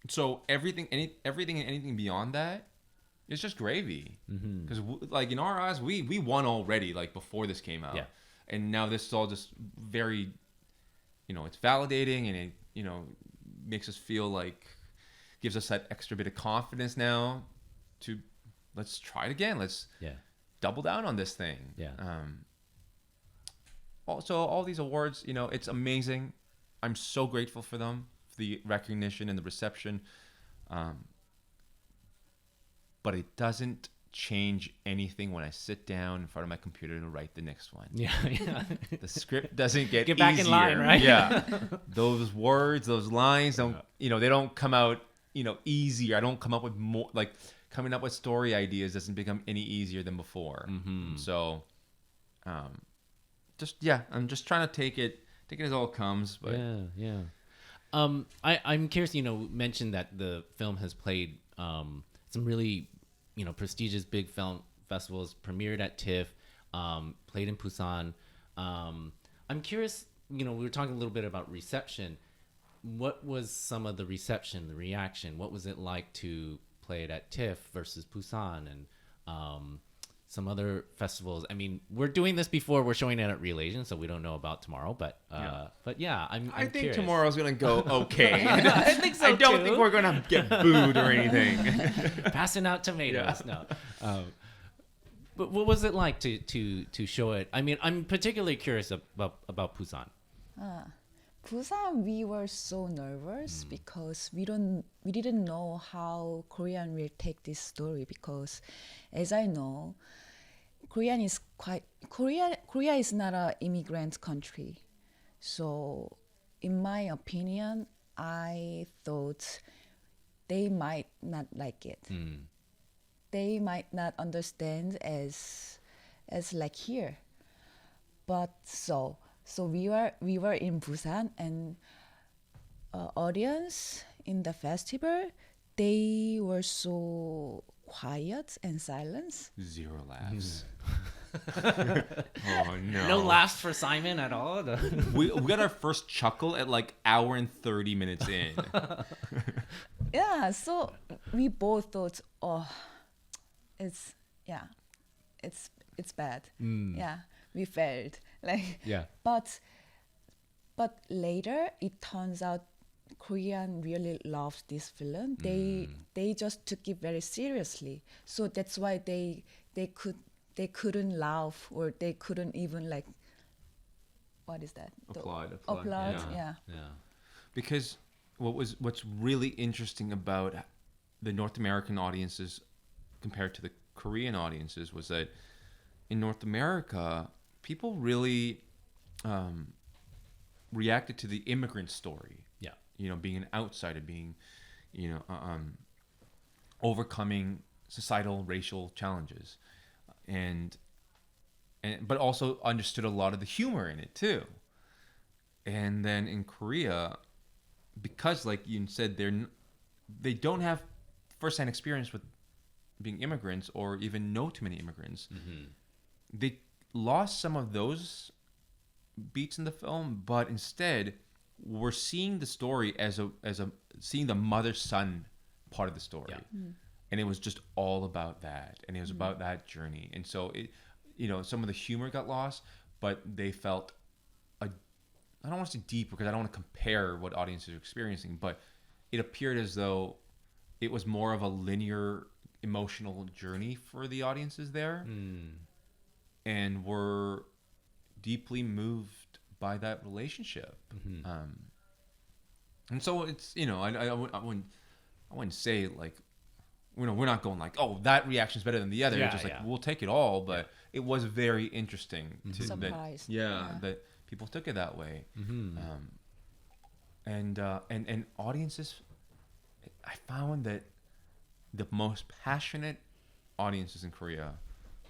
so everything and anything beyond that is just gravy. Because like in our eyes, we won already, like before this came out. Yeah. And now this is all just very, it's validating, and it, makes us feel like, gives us that extra bit of confidence now to, let's try it again. Let's double down on this thing. Yeah. Also, all these awards, it's amazing. I'm so grateful for them, for the recognition and the reception. But it doesn't change anything when I sit down in front of my computer to write the next one. Yeah. The script doesn't get Get back easier. in line, right? Yeah. Those words, those lines don't, they don't come out, easier. I don't come up with more, like coming up with story ideas doesn't become any easier than before. So, I'm just trying to take it as all comes. But Yeah. I'm curious, mentioned that the film has played some really, prestigious big film festivals, premiered at TIFF, played in Busan. I'm curious, we were talking a little bit about reception. What was some of the reception, the reaction? What was it like to play it at TIFF versus Busan and some other festivals? I mean, we're doing this before we're showing it at Real Asian, so we don't know about tomorrow. But yeah, I'm I think curious. tomorrow's gonna go okay. I think so I don't too. think we're gonna get booed or anything. Passing out tomatoes. Yeah. No. But what was it like to show it? I mean, I'm particularly curious about Busan. Busan, we were so nervous because we didn't know how Korean will take this story, because as I know, Korea is not an immigrant country. So in my opinion, I thought they might not like it. They might not understand as like here. But so we were in Busan, and audience in the festival, they were so quiet and silent. Zero laughs. Oh no. No laughs for Simon at all. We got our first chuckle at like hour and 30 minutes in. Yeah, so we both thought, it's bad. Yeah, we failed. Like, Yeah. But later it turns out Korean really loved this film. They just took it very seriously. So that's why they couldn't laugh, or they couldn't even like, what is that? Applaud. Yeah. Because what's really interesting about the North American audiences compared to the Korean audiences was that in North America, people really reacted to the immigrant story. Yeah. Being an outsider, being, overcoming societal, racial challenges, but also understood a lot of the humor in it too. And then in Korea, because like you said, they don't have firsthand experience with being immigrants or even know too many immigrants. They lost some of those beats in the film, but instead we're seeing the story as seeing the mother-son part of the story. Yeah. And it was just all about that, and it was about that journey. And so it, some of the humor got lost, but they felt I don't want to say deeper, because I don't want to compare what audiences are experiencing, but it appeared as though it was more of a linear emotional journey for the audiences there, and were deeply moved by that relationship. And so it's, I wouldn't say like, we're not going like, oh, that reaction is better than the other. Yeah, it's just like, yeah. we'll take it all, but it was very interesting to Surprised. that people took it that way. And audiences, I found that the most passionate audiences in Korea,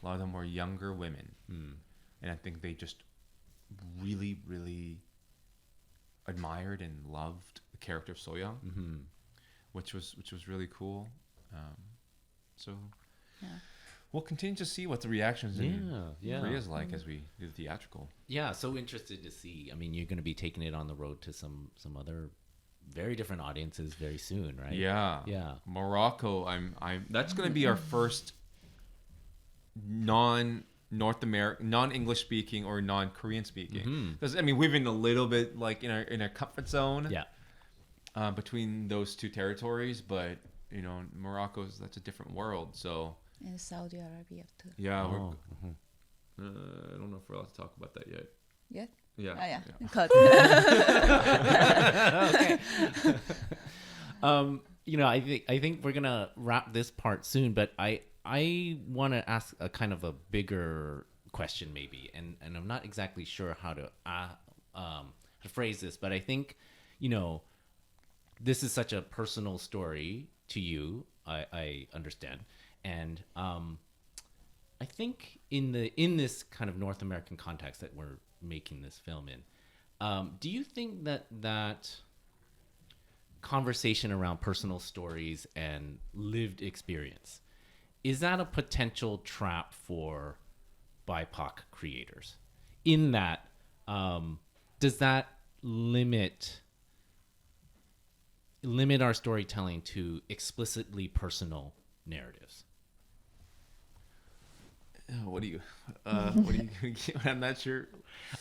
a lot of them were younger women, and I think they just really, really admired and loved the character of Soyoung, which was really cool. So Yeah. we'll continue to see what the reactions in Korea is like as we do the theatrical. Yeah, so interested to see. I mean, you're going to be taking it on the road to some other very different audiences very soon, right? Yeah. Yeah. Morocco, that's going to be our first non-North American, non-English speaking or non-Korean speaking. Because I mean, we've been a little bit like in our comfort zone. Yeah. Between those two territories, but you know, that's a different world. So In Saudi Arabia too. yeah, Oh. I don't know if we're allowed to talk about that yet. Yeah. Yeah. Yeah. yeah. Cut. Okay. You know, I think we're gonna wrap this part soon, but I want to ask a kind of a bigger question, maybe, and I'm not exactly sure how to phrase this, but I think, you know, this is such a personal story to you. I understand, and I think in this kind of North American context that we're making this film in, do you think that conversation around personal stories and lived experience, is that a potential trap for BIPOC creators? In that, does that limit our storytelling to explicitly personal narratives? What do you? I'm not sure.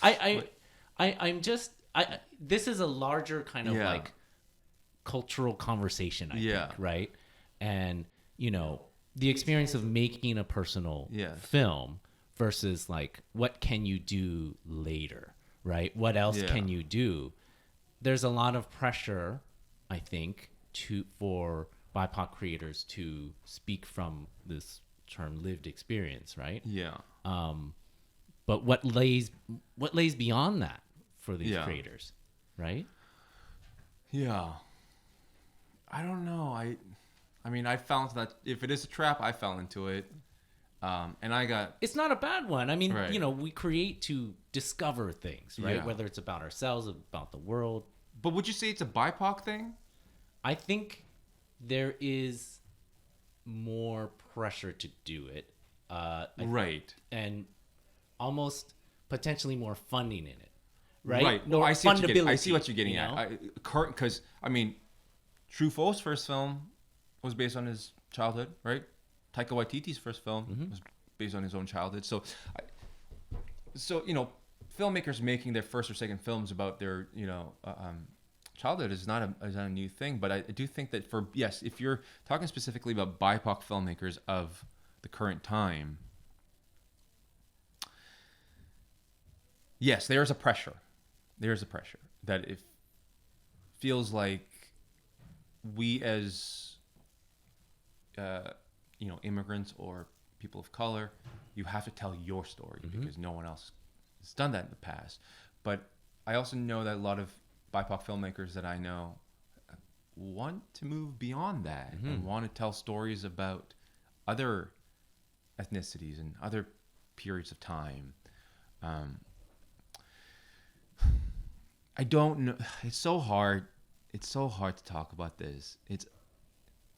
I'm just this is a larger kind of like cultural conversation, I think, right? And you know, the experience of making a personal film versus like what can you do later, right? What else can you do? There's a lot of pressure, I think, for BIPOC creators to speak from this term lived experience, right? Yeah. But what lays beyond that for these creators, right? Yeah. I don't know. I mean, I found that if it is a trap, I fell into it. And I got... It's not a bad one. I mean, you know, we create to discover things, right? Yeah. Whether it's about ourselves, about the world. But would you say it's a BIPOC thing? I think there is more pressure to do it. Right. And almost potentially more funding in it, right? Right. No, I see what you're getting at. Because, I mean, Truffaut's first film was based on his childhood, right? Taika Waititi's first film was based on his own childhood. So, you know, filmmakers making their first or second films about their, you know, childhood is not a new thing. But I do think that if you're talking specifically about BIPOC filmmakers of the current time, yes, there's a pressure. There's a pressure that it feels like we as you know, immigrants or people of color, you have to tell your story because no one else has done that in the past. But I also know that a lot of BIPOC filmmakers that I know want to move beyond that and want to tell stories about other ethnicities and other periods of time. I don't know. It's so hard. It's so hard to talk about this.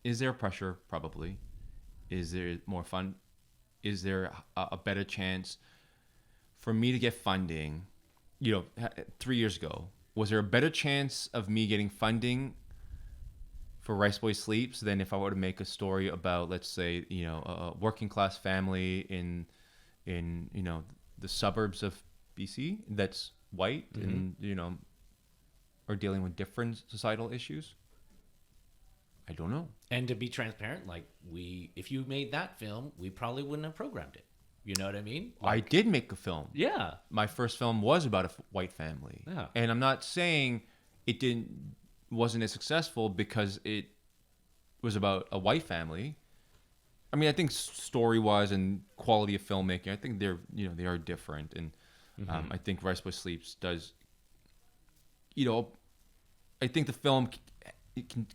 Is there pressure? Probably. Is there more fun? Is there a better chance for me to get funding? You know, 3 years ago, was there a better chance of me getting funding for RICEBOY Sleeps than if I were to make a story about, let's say, you know, a working class family in you know, the suburbs of BC that's white and, you know, are dealing with different societal issues? I don't know. And to be transparent, like if you made that film, we probably wouldn't have programmed it. You know what I mean? I did make a film. Yeah. My first film was about a white family. Yeah. And I'm not saying it wasn't as successful because it was about a white family. I mean, I think story-wise and quality of filmmaking, I think they are different. And I think RICEBOY Sleeps does, you know, I think the film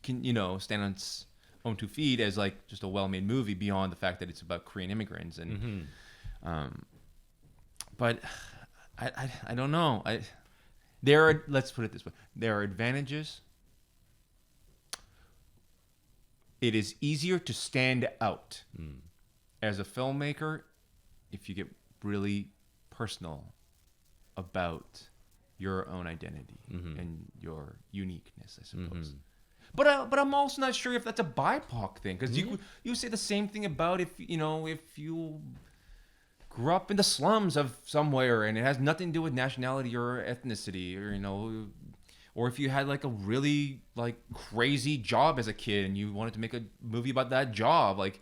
can you know, stand on its own 2 feet as like just a well-made movie beyond the fact that it's about Korean immigrants. And but I don't know. Let's put it this way. There are advantages. It is easier to stand out as a filmmaker if you get really personal about your own identity and your uniqueness, I suppose. But I'm also not sure if that's a BIPOC thing, because you say the same thing about if you grew up in the slums of somewhere and it has nothing to do with nationality or ethnicity, or if you had like a really like crazy job as a kid and you wanted to make a movie about that job, like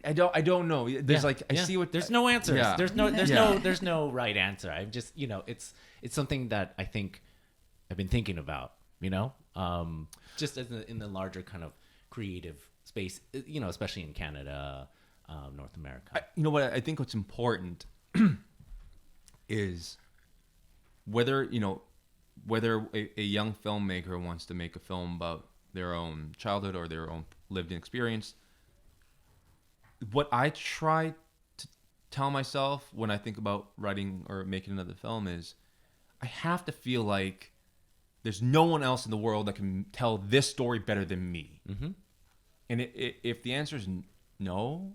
I don't know. There's I see what there's no answers. Yeah. There's no right answer. I'm just it's something that I think I've been thinking about. Just in the larger kind of creative space. Especially in Canada, North America. I think what's important is whether a young filmmaker wants to make a film about their own childhood or their own lived experience. What I try to tell myself when I think about writing or making another film is I have to feel like there's no one else in the world that can tell this story better than me. And if the answer is no,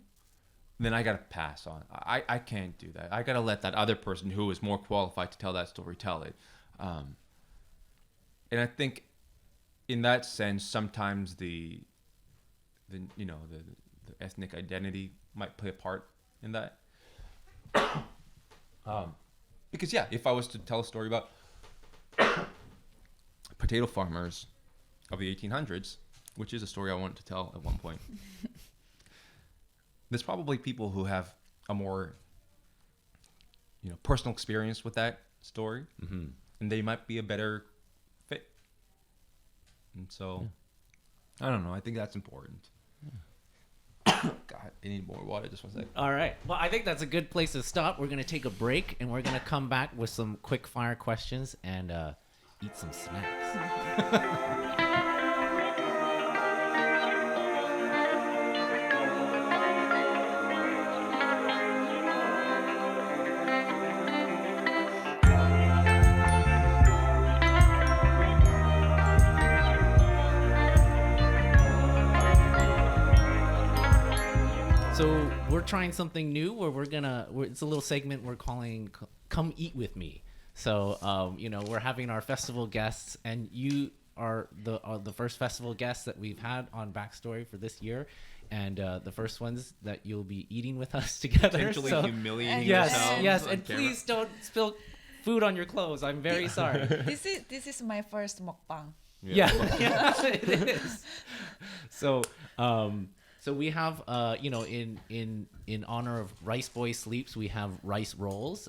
then I got to pass on. I can't do that. I got to let that other person who is more qualified to tell that story tell it. And I think in that sense, sometimes the ethnic identity might play a part in that. Because if I was to tell a story about potato farmers of the 1800s, which is a story I wanted to tell at one point, there's probably people who have a more personal experience with that story, and they might be a better fit. And so I don't know, I think that's important. God, I need more water. Just one second. All right. Well, I think that's a good place to stop. We're going to take a break, and we're going to come back with some quick fire questions and eat some snacks. So we're trying something new where it's a little segment we're calling Come Eat With Me. So, we're having our festival guests, and you are the first festival guests that we've had on Backstory for this year. And the first ones that you'll be eating with us together. Potentially humiliating yes, yourselves. Yes, on and camera. please don't spill food on your clothes. I'm very sorry. This is my first mukbang. Yeah, it is. So we have, in honor of RICEBOY Sleeps, we have rice rolls,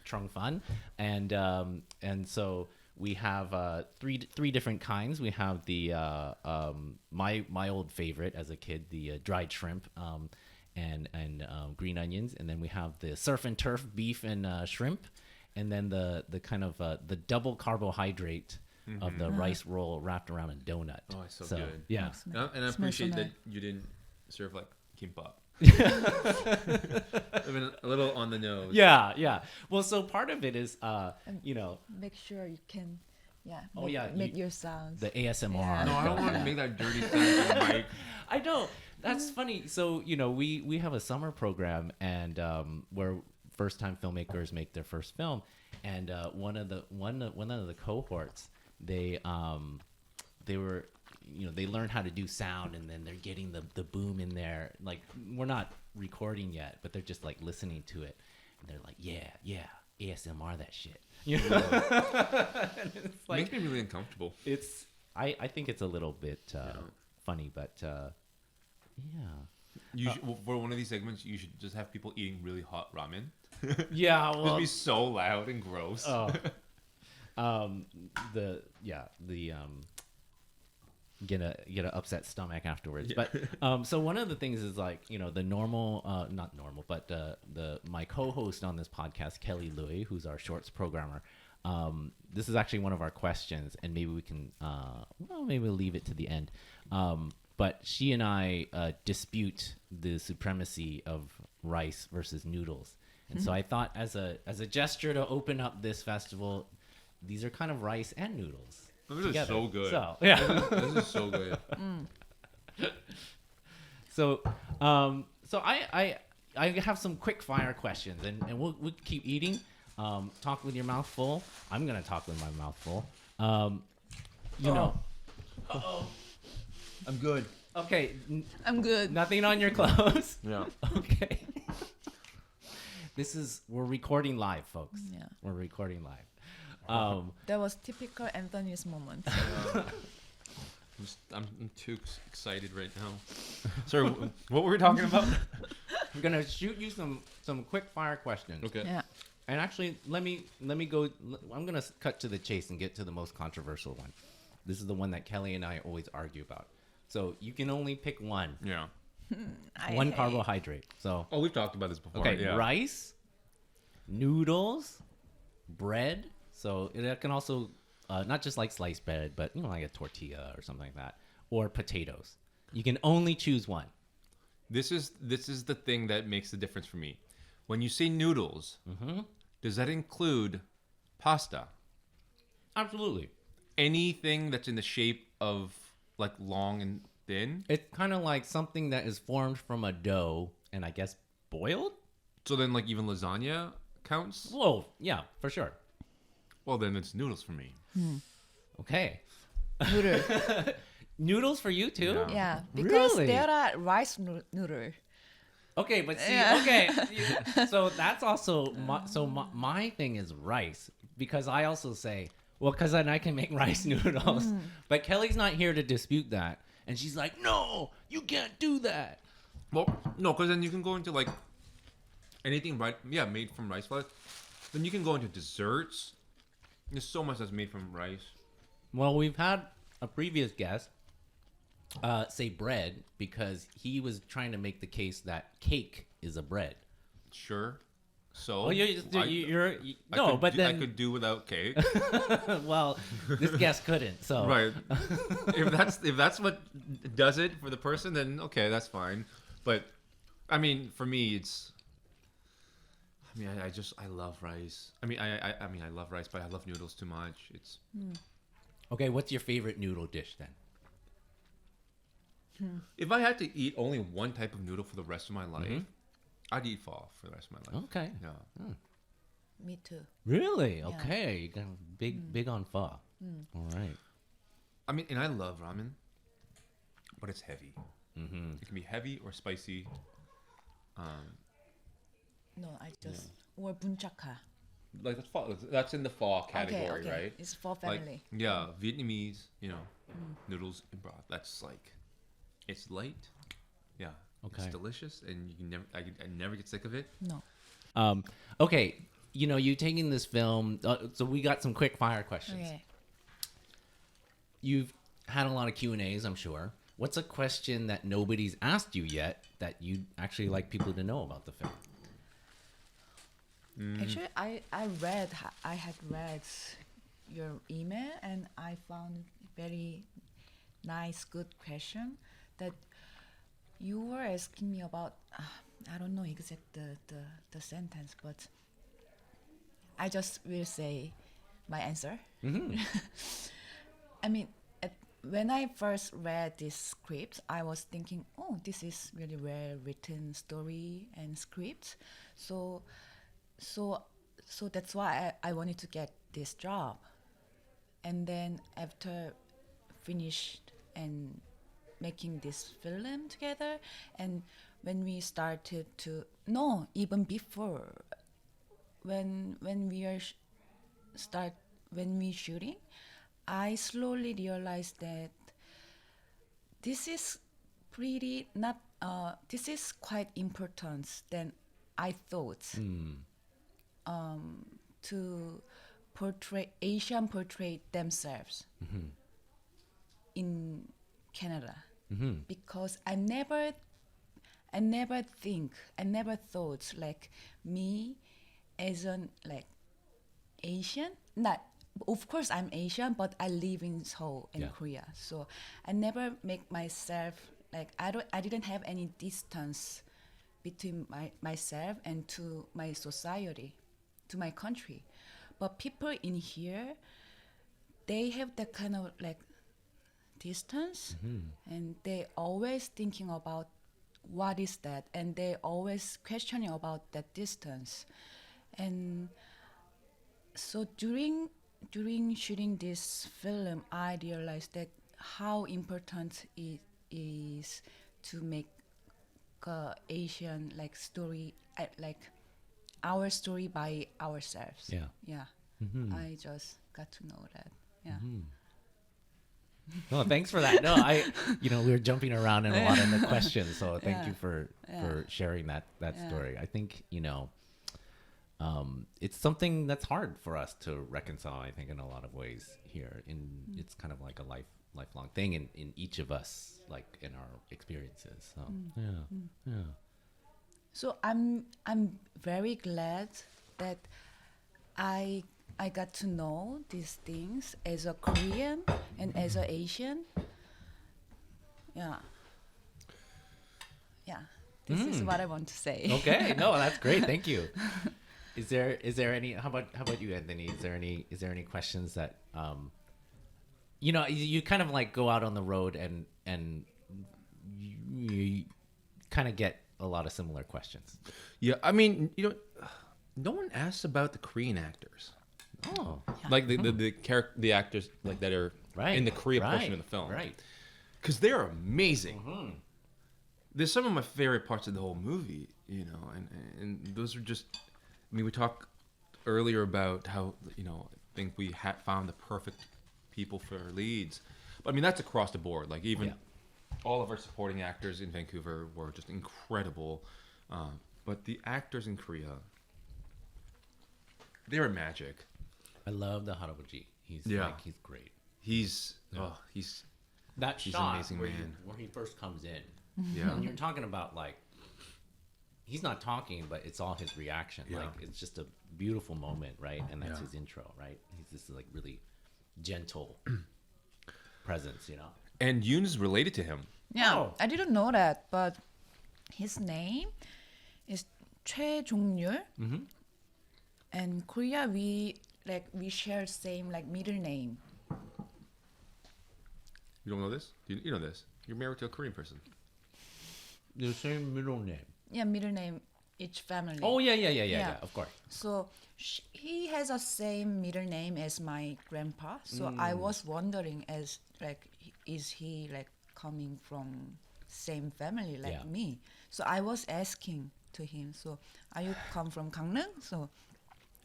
Trung Fan, and so we have three different kinds. We have the my old favorite as a kid, the dried shrimp, and green onions, and then we have the surf and turf beef and shrimp, and then the kind of the double carbohydrate of the rice roll wrapped around a donut. Oh, it's so good. Yeah. And I appreciate that you didn't serve like kimbap. I mean, a little on the nose. Yeah. Well, so part of it is, Make sure you can, make your sounds. the ASMR. Yeah. No, I don't want to make that dirty sound to the mic. I know. That's funny. So, we have a summer program, and where first-time filmmakers make their first film, and one of the cohorts, they were, they learned how to do sound, and then they're getting the boom in there. Like, we're not recording yet, but they're just like listening to it, and they're like, yeah, ASMR that shit. And it's like, Makes me really uncomfortable. I think it's a little bit funny, but You should, for one of these segments, you should just have people eating really hot ramen. yeah. It'd Well, be so loud and gross. Get a upset stomach afterwards. But so one of the things is like, the normal, not normal, but my co-host on this podcast, Kelly Lui, who's our shorts programmer. This is actually one of our questions, and maybe we can maybe we'll leave it to the end. But she and I dispute the supremacy of rice versus noodles. And so I thought as a gesture to open up this festival, these are kind of rice and noodles. This together. is so good. So, yeah. This is so good. So, so I have some quick fire questions, and we'll keep eating. Talk with your mouth full. I'm gonna talk with my mouth full. You know. Uh-oh. I'm good. Okay. I'm good. Nothing on your clothes. Yeah. Okay. We're recording live, folks. Yeah. We're recording live. That was typical Anthony's moment. I'm too excited right now. Sorry, what were we talking about? I'm gonna shoot you some quick fire questions. Okay. Yeah. And actually, let me go. I'm gonna cut to the chase and get to the most controversial one. This is the one that Kelly and I always argue about. So you can only pick one. Yeah. One carbohydrate. So Oh, we've talked about this before. okay, Yeah. rice, noodles, bread. So it can also not just like sliced bread, but like a tortilla or something like that, or potatoes. You can only choose one. This is the thing that makes the difference for me. When you say noodles, does that include pasta? Absolutely. Anything that's in the shape of like long and thin? It's kind of like something that is formed from a dough and I guess boiled. So then like even lasagna counts? Whoa, yeah, for sure. Well, then it's noodles for me. Okay. Noodle. Noodles for you too? Yeah. Yeah, because Really? there are rice noodle. Okay, but see, Yeah. okay, so that's also my thing is rice because I also say, well, because then I can make rice noodles. But Kelly's not here to dispute that, and she's like, no, you can't do that. Well, no, because then you can go into like anything made from rice flour. Then you can go into desserts. There's so much that's made from rice. Well, we've had a previous guest say bread because he was trying to make the case that cake is a bread. Sure. So Well, I could do without cake. well, this guest couldn't. So Right. if that's what does it for the person, then okay, that's fine. But I mean, for me, it's. I mean, I love rice. I mean, I love rice, but I love noodles too much. It's Okay, what's your favorite noodle dish then? if I had to eat only one type of noodle for the rest of my life, I'd eat pho for the rest of my life. Okay. Yeah. Me too. Really? Okay. You got big on pho. All right. I mean, and I love ramen, but it's heavy. It can be heavy or spicy. No, I just or bunchaka. Like that's in the pho category, okay. right? It's for Like, family. yeah, Vietnamese, noodles and broth. That's like, it's light. Yeah. Okay. It's delicious, and you can never. I never get sick of it. No. Okay. You taking this film. So we got some quick fire questions. Okay. You've had a lot of Q&As, I'm sure. What's a question that nobody's asked you yet that you'd actually like people to know about the film? Actually, I had read your email and I found very nice, good question that you were asking me about. I don't know exact the sentence, but I just will say my answer. I mean, when I first read this script, I was thinking, oh, this is really well written story and script. So that's why I wanted to get this job. And then after finished and making this film together, and when we started to even before when we shooting, I slowly realized that this is this is quite important than I thought. To portray themselves in Canada, because I never thought like me as an like Asian. Not, of course I'm Asian, but I live in Seoul in Korea, so I never make myself like I didn't have any distance between myself and to my society, to my country. But people in here, they have that kind of like distance, and they always thinking about what is that, and they always questioning about that distance. And so during shooting this film, I realized that how important it is to make Asian like story, like our story by ourselves. Yeah. Yeah. I just got to know that. Yeah. No, thanks for that. No, we were jumping around in a lot of the questions, so thank you for sharing that story. I think it's something that's hard for us to reconcile. I think in a lot of ways here, it's kind of like a lifelong thing in each of us, like in our experiences. So yeah. So I'm very glad that I got to know these things as a Korean and as an Asian. Yeah. Yeah. This is what I want to say. Okay, no, that's great. Thank you. Is there any? How about you, Anthony? Is there any questions that you kind of like go out on the road and you kind of get a lot of similar questions. Yeah, I mean, no one asks about the Korean actors. Oh, Like the actors like that are in the Korea portion of the film, right? Because they're amazing. They're some of my favorite parts of the whole movie, and those are just. I mean, we talked earlier about how I think we found the perfect people for our leads, but I mean that's across the board. Like even all of our supporting actors in Vancouver were just incredible, but the actors in Korea, they were magic. I love the Harabuji. He's great. He's that he's shot an amazing man. where he first comes in. Yeah, And you're talking about like he's not talking, but it's all his reaction. Yeah. Like it's just a beautiful moment, right? And that's his intro, right? He's this like really gentle presence, And Yoon is related to him. Yeah, Oh. I didn't know that, but his name is Choi Jong-yul. And Korea, we share same like middle name. You don't know this? You know this? You're married to a Korean person. The same middle name. Yeah, middle name each family. Oh yeah, of course. So he has the same middle name as my grandpa. So I was wondering, as like, is he like coming from same family like me? So I was asking to him. So are you come from Gangneung? So.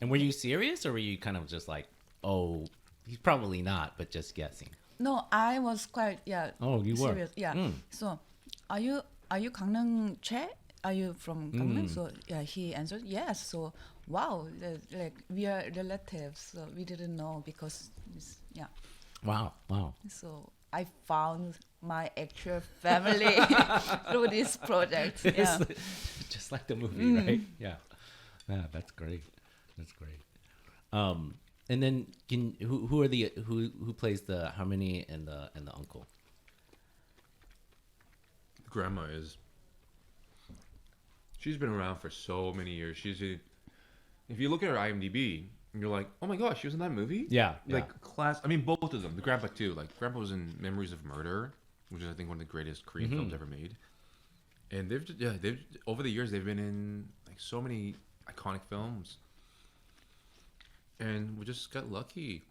And were you serious, or were you kind of just like, oh, he's probably not, but just guessing? No, I was quite Oh, you were? serious. Yeah. So are you Gangneung Choi? Are you from Gangneung? So he answered yes. So wow, like we are relatives. So we didn't know because Wow. So I found my actual family through this project. Yeah. Just like the movie, right? Yeah, that's great. That's great. And then who plays the harmony and the uncle? Grandma is. She's been around for so many years. If you look at her IMDb, you're like, oh my gosh, she was in that movie? Yeah. Class. I mean, both of them. The grandpa too. Like grandpa was in Memories of Murder, which is I think one of the greatest Korean films ever made. And they've over the years they've been in like so many iconic films. And we just got lucky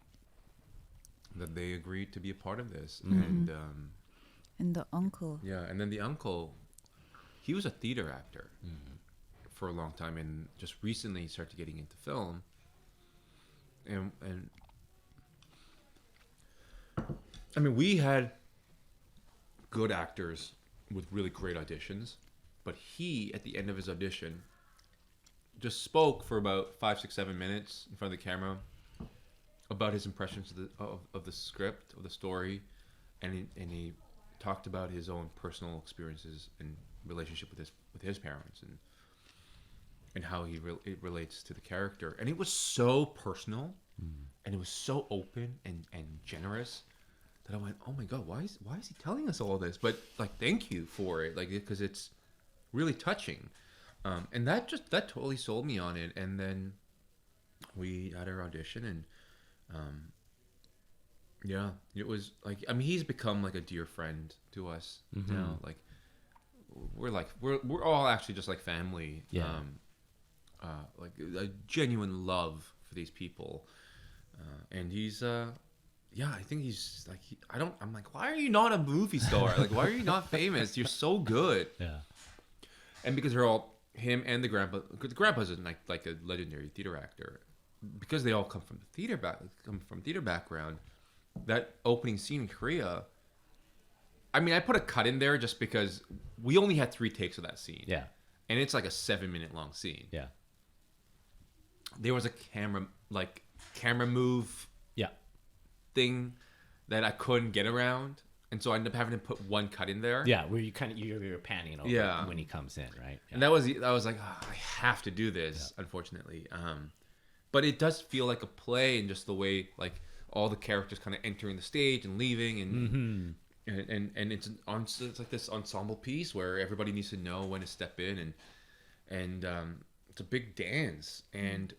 that they agreed to be a part of this. And the uncle. yeah, and then the uncle, he was a theater actor for a long time, and just recently started getting into film. And I mean, we had good actors with really great auditions, but he, at the end of his audition, just spoke for about 5, 6, 7 minutes in front of the camera about his impressions of the script, of the story, and he talked about his own personal experiences and relationship with his parents and how it relates to the character. And it was so personal, and it was so open and generous that I went, oh my god, why is he telling us all this? But like, thank you for it, like, because it's really touching. And that totally sold me on it. And then we had our audition, and yeah, it was like, I mean, he's become like a dear friend to us now. Like we're all actually just like family. Yeah. Like a genuine love for these people, and he's yeah, I think he's like I'm like, why are you not a movie star? Like, why are you not famous? You're so good. Yeah. And because they're all him and the grandpa, because the grandpa's like a legendary theater actor, because they all come from theater background. That opening scene in Korea, I mean, I put a cut in there just because we only had 3 takes of that scene. Yeah. And it's like a 7-minute long scene. Yeah. There was a camera move Yeah. thing that I couldn't get around, and so I ended up having to put 1 cut in there. Yeah, where you kind of you're panning over Yeah. when he comes in, right? Yeah. And I was like, oh, I have to do this, unfortunately. But it does feel like a play, and just the way like all the characters kind of entering the stage and leaving, and it's like this ensemble piece where everybody needs to know when to step in, and it's a big dance, and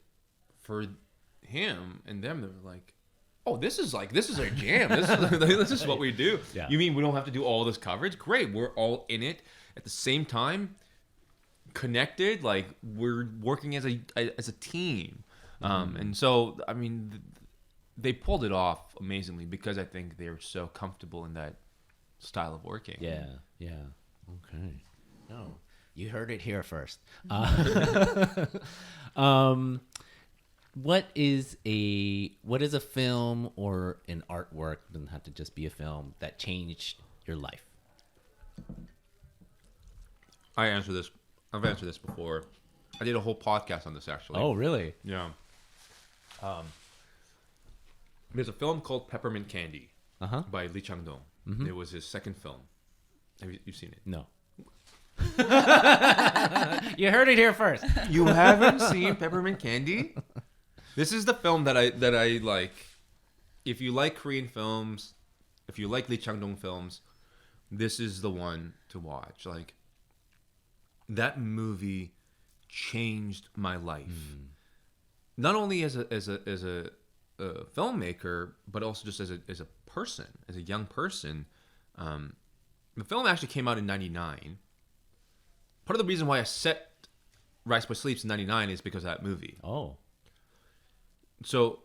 for him and them, they were like, oh, this is our jam. This is what we do. Yeah. You mean we don't have to do all this coverage? Great, we're all in it at the same time, connected. Like, we're working as a team. And so, I mean, they pulled it off amazingly, because I think they were so comfortable in that style of working. Yeah. Okay. No, you heard it here first. What is a film or an artwork, doesn't have to just be a film, that changed your life? I've answered this before. I did a whole podcast on this, actually. Oh, really? Yeah. There's a film called Peppermint Candy by Chang-dong. It was his second film. Have you seen it? No. You heard it here first. You haven't seen Peppermint Candy? This is the film that I like. If you like Korean films, if you like Lee Chang-dong films, this is the one to watch. Like, that movie changed my life. Not only as a filmmaker, but also just as a person, as a young person. The film actually came out in '99. Part of the reason why I set RICEBOY Sleeps in '99 is because of that movie. Oh. So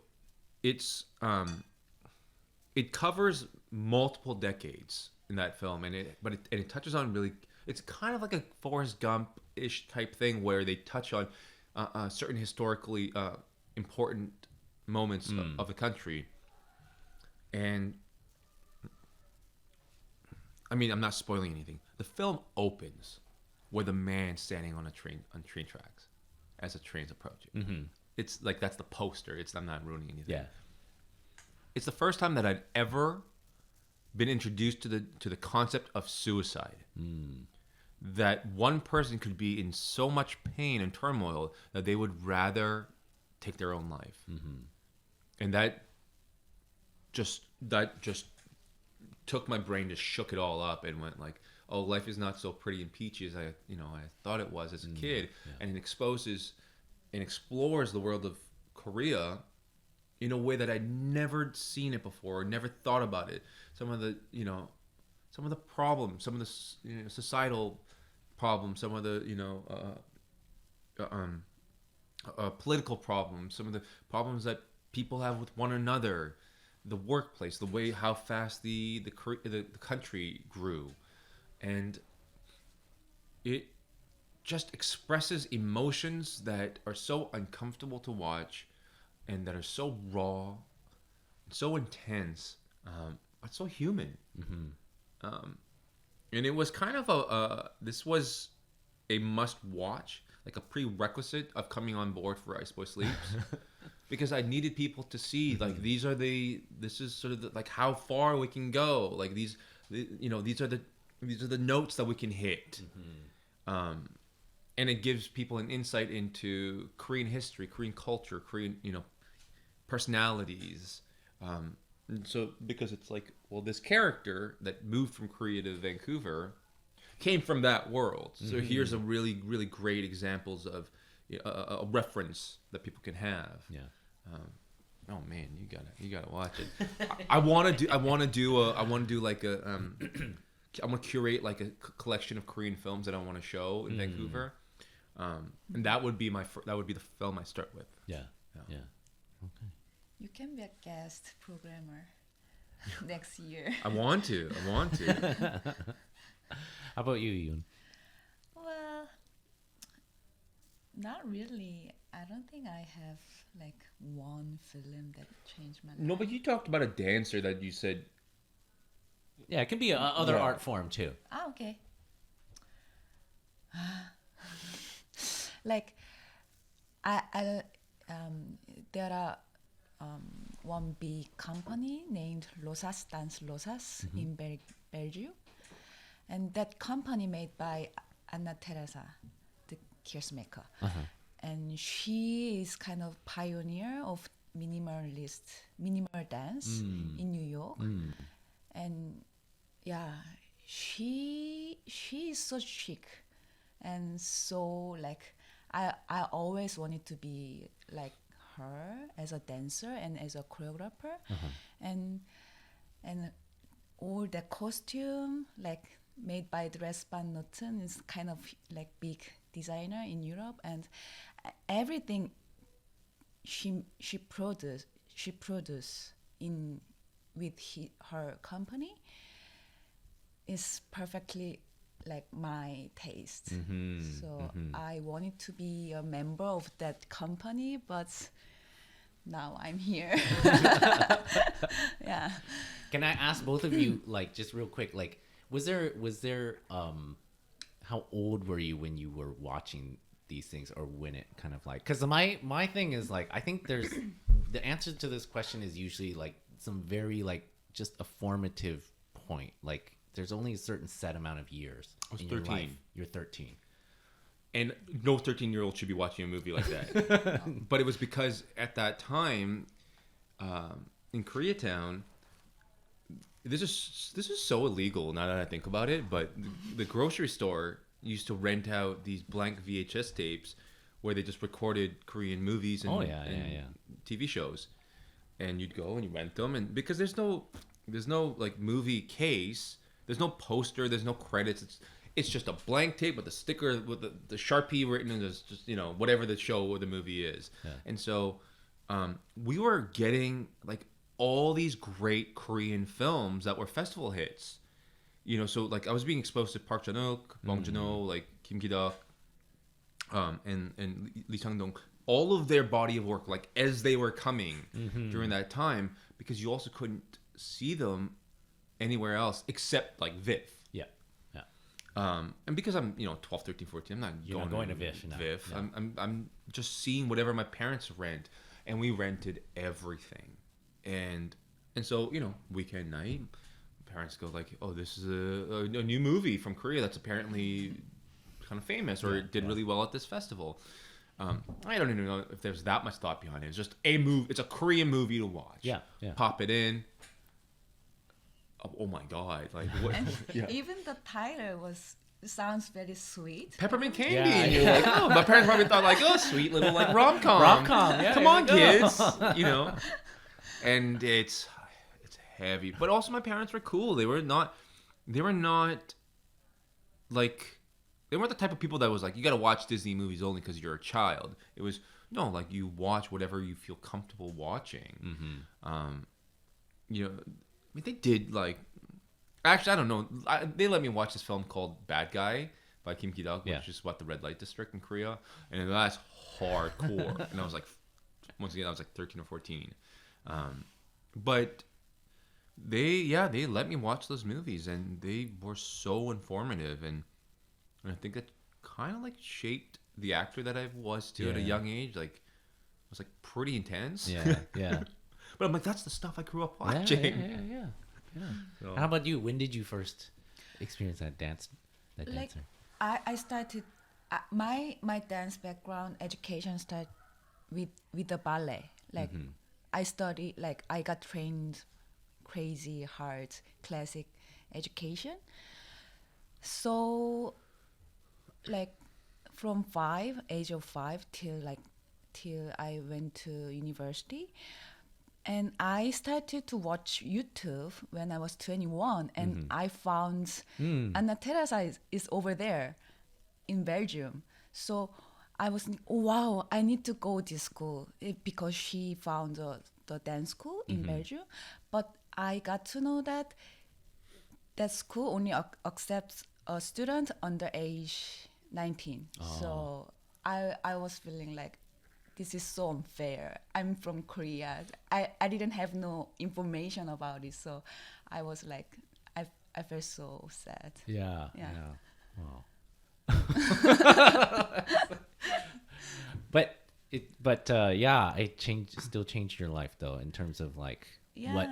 it's it covers multiple decades in that film, and it touches on really. It's kind of like a Forrest Gump-ish type thing, where they touch on certain historically important moments of the country. And I mean, I'm not spoiling anything. The film opens with a man standing on train tracks as a train's approaching. It's like, that's the poster. I'm not ruining anything. Yeah. It's the first time that I'd ever been introduced to the concept of suicide. That one person could be in so much pain and turmoil that they would rather take their own life. And that just took my brain, just shook it all up, and went like, oh, life is not so pretty and peachy as I thought it was as a kid. And it exposes and explores the world of Korea in a way that I'd never seen it before, or never thought about it. Some of the problems, some of the societal problems, some of the political problems, some of the problems that people have with one another, the workplace, the way how fast the country grew, and it just expresses emotions that are so uncomfortable to watch, and that are so raw, so intense, but so human. And it was kind of this was a must watch, like a prerequisite of coming on board for RICEBOY Sleeps, because I needed people to see, like, this is sort of like how far we can go, like these are the notes that we can hit. And it gives people an insight into Korean history, Korean culture, Korean personalities. And so, because it's like, well, this character that moved from Korea to Vancouver, came from that world. So here's a really, really great examples of a reference that people can have. Yeah. Oh man, you gotta watch it. I want to do like a I want to curate like a collection of Korean films that I want to show in Vancouver, and that would be the film I start with. Yeah. Yeah. Okay. You can be a guest programmer next year. I want to. How about you, Yoon? Well, not really. I don't think I have like one film that changed my life. No, but you talked about a dancer that you said. Yeah, it can be other art form too. Ah, okay. Like, there are one big company named Rosas Dance Rosas in Belgium, and that company made by Teresa, the Keersmaeker, and she is kind of pioneer of minimal dance in New York, and yeah, she is so chic, and so like I always wanted to be like her as a dancer and as a choreographer, and all the costume like made by Dres van Noten is kind of like big designer in Europe, and everything she produced in with her company is perfectly like my taste. So I wanted to be a member of that company, but now I'm here. Yeah. Can I ask both of you, like, just real quick, like, was there how old were you when you were watching these things, or when it kind of like, because my thing is like, I think there's the answer to this question is usually like some very like just a formative point, like there's only a certain set amount of years. I was in 13. Your life. You're 13. And no 13-year-old should be watching a movie like that. But it was because at that time, in Koreatown, this is so illegal now that I think about it, but the grocery store used to rent out these blank VHS tapes where they just recorded Korean movies and, TV shows. And you'd go and you rent them, and because there's no like movie case, there's no poster, there's no credits, it's just a blank tape with a sticker with the Sharpie written, and just whatever the show or the movie is. And so we were getting like all these great Korean films that were festival hits, so like I was being exposed to Park Chan-wook, Bong Joon-ho, like Kim Ki-duk, and Lee Chang-dong, all of their body of work, like as they were coming during that time, because you also couldn't see them anywhere else except like VIF. And because I'm 12, 13, 14, I'm not going to VIF. No. I'm just seeing whatever my parents rent, and we rented everything, and so weekend night, parents go like, oh, this is a new movie from Korea that's apparently kind of famous, or it did really well at this festival. I don't even know if there's that much thought behind it. It's just a movie. It's a Korean movie to watch. Yeah. Pop it in. Oh my God! Like what? Even the title sounds very sweet. Peppermint candy. And you're like, oh, my parents probably thought like, oh, sweet little like rom-com. Yeah, come on, kids. And it's heavy. But also, my parents were cool. They were not like, they weren't the type of people that was like, you got to watch Disney movies only because you're a child. It was no, like you watch whatever you feel comfortable watching. They did like, actually I don't know. They let me watch this film called Bad Guy by Kim Ki-duk, which is the red light district in Korea, and that's hardcore. And I was like, once again, I was like 13 or 14. But they let me watch those movies, and they were so informative, and I think that kind of like shaped the actor that I was too at a young age. Like, it was like pretty intense. Yeah. But I'm like, that's the stuff I grew up watching. Yeah. So. How about you? When did you first experience that dance? That like, dancer? I started my dance background education started with the ballet. Like I studied, like I got trained crazy hard classic education. So, like, from age of 5 till I went to university, and I started to watch YouTube when I was 21, and I found Anna Teresa is over there in Belgium. So I was thinking, oh, wow, I need to go to school because she found the dance school in Belgium. But I got to know that that school only accepts a student under age 19. So I was feeling like, this is so unfair. I'm from Korea. I didn't have no information about it. So I was like, I felt so sad. Yeah. Yeah. Wow. It still changed your life though, in terms of like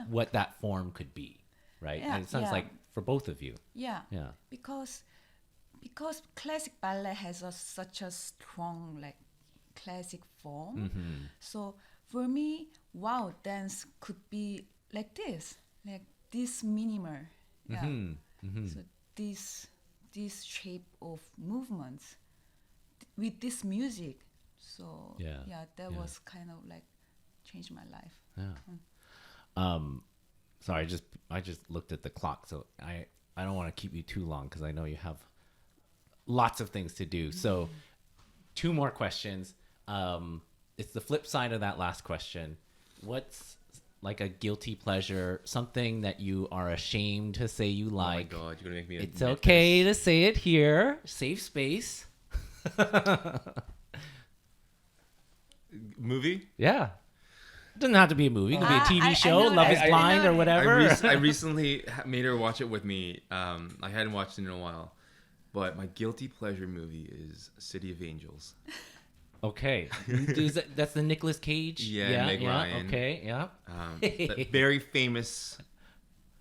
what that form could be, right? Yeah, And it sounds like for both of you. Yeah. Yeah. Because classic ballet has such a strong like classic form. So for me, wow, dance could be like this minimal. Yeah. So this shape of movements with this music. So that was kind of like changed my life. Yeah. Sorry, I just looked at the clock, so I don't want to keep you too long because I know you have lots of things to do. So 2 more questions. It's the flip side of that last question. What's like a guilty pleasure, something that you are ashamed to say you like? Oh my God, you're gonna make me. It's okay to say it here. Safe space. Movie? Yeah. It doesn't have to be a movie. It could be a TV I show, know Love that. is Blind or whatever. I recently made her watch it with me. I hadn't watched it in a while, but my guilty pleasure movie is City of Angels. Okay. That's the Nicolas Cage? Yeah, Meg Ryan. Okay, yeah. That very famous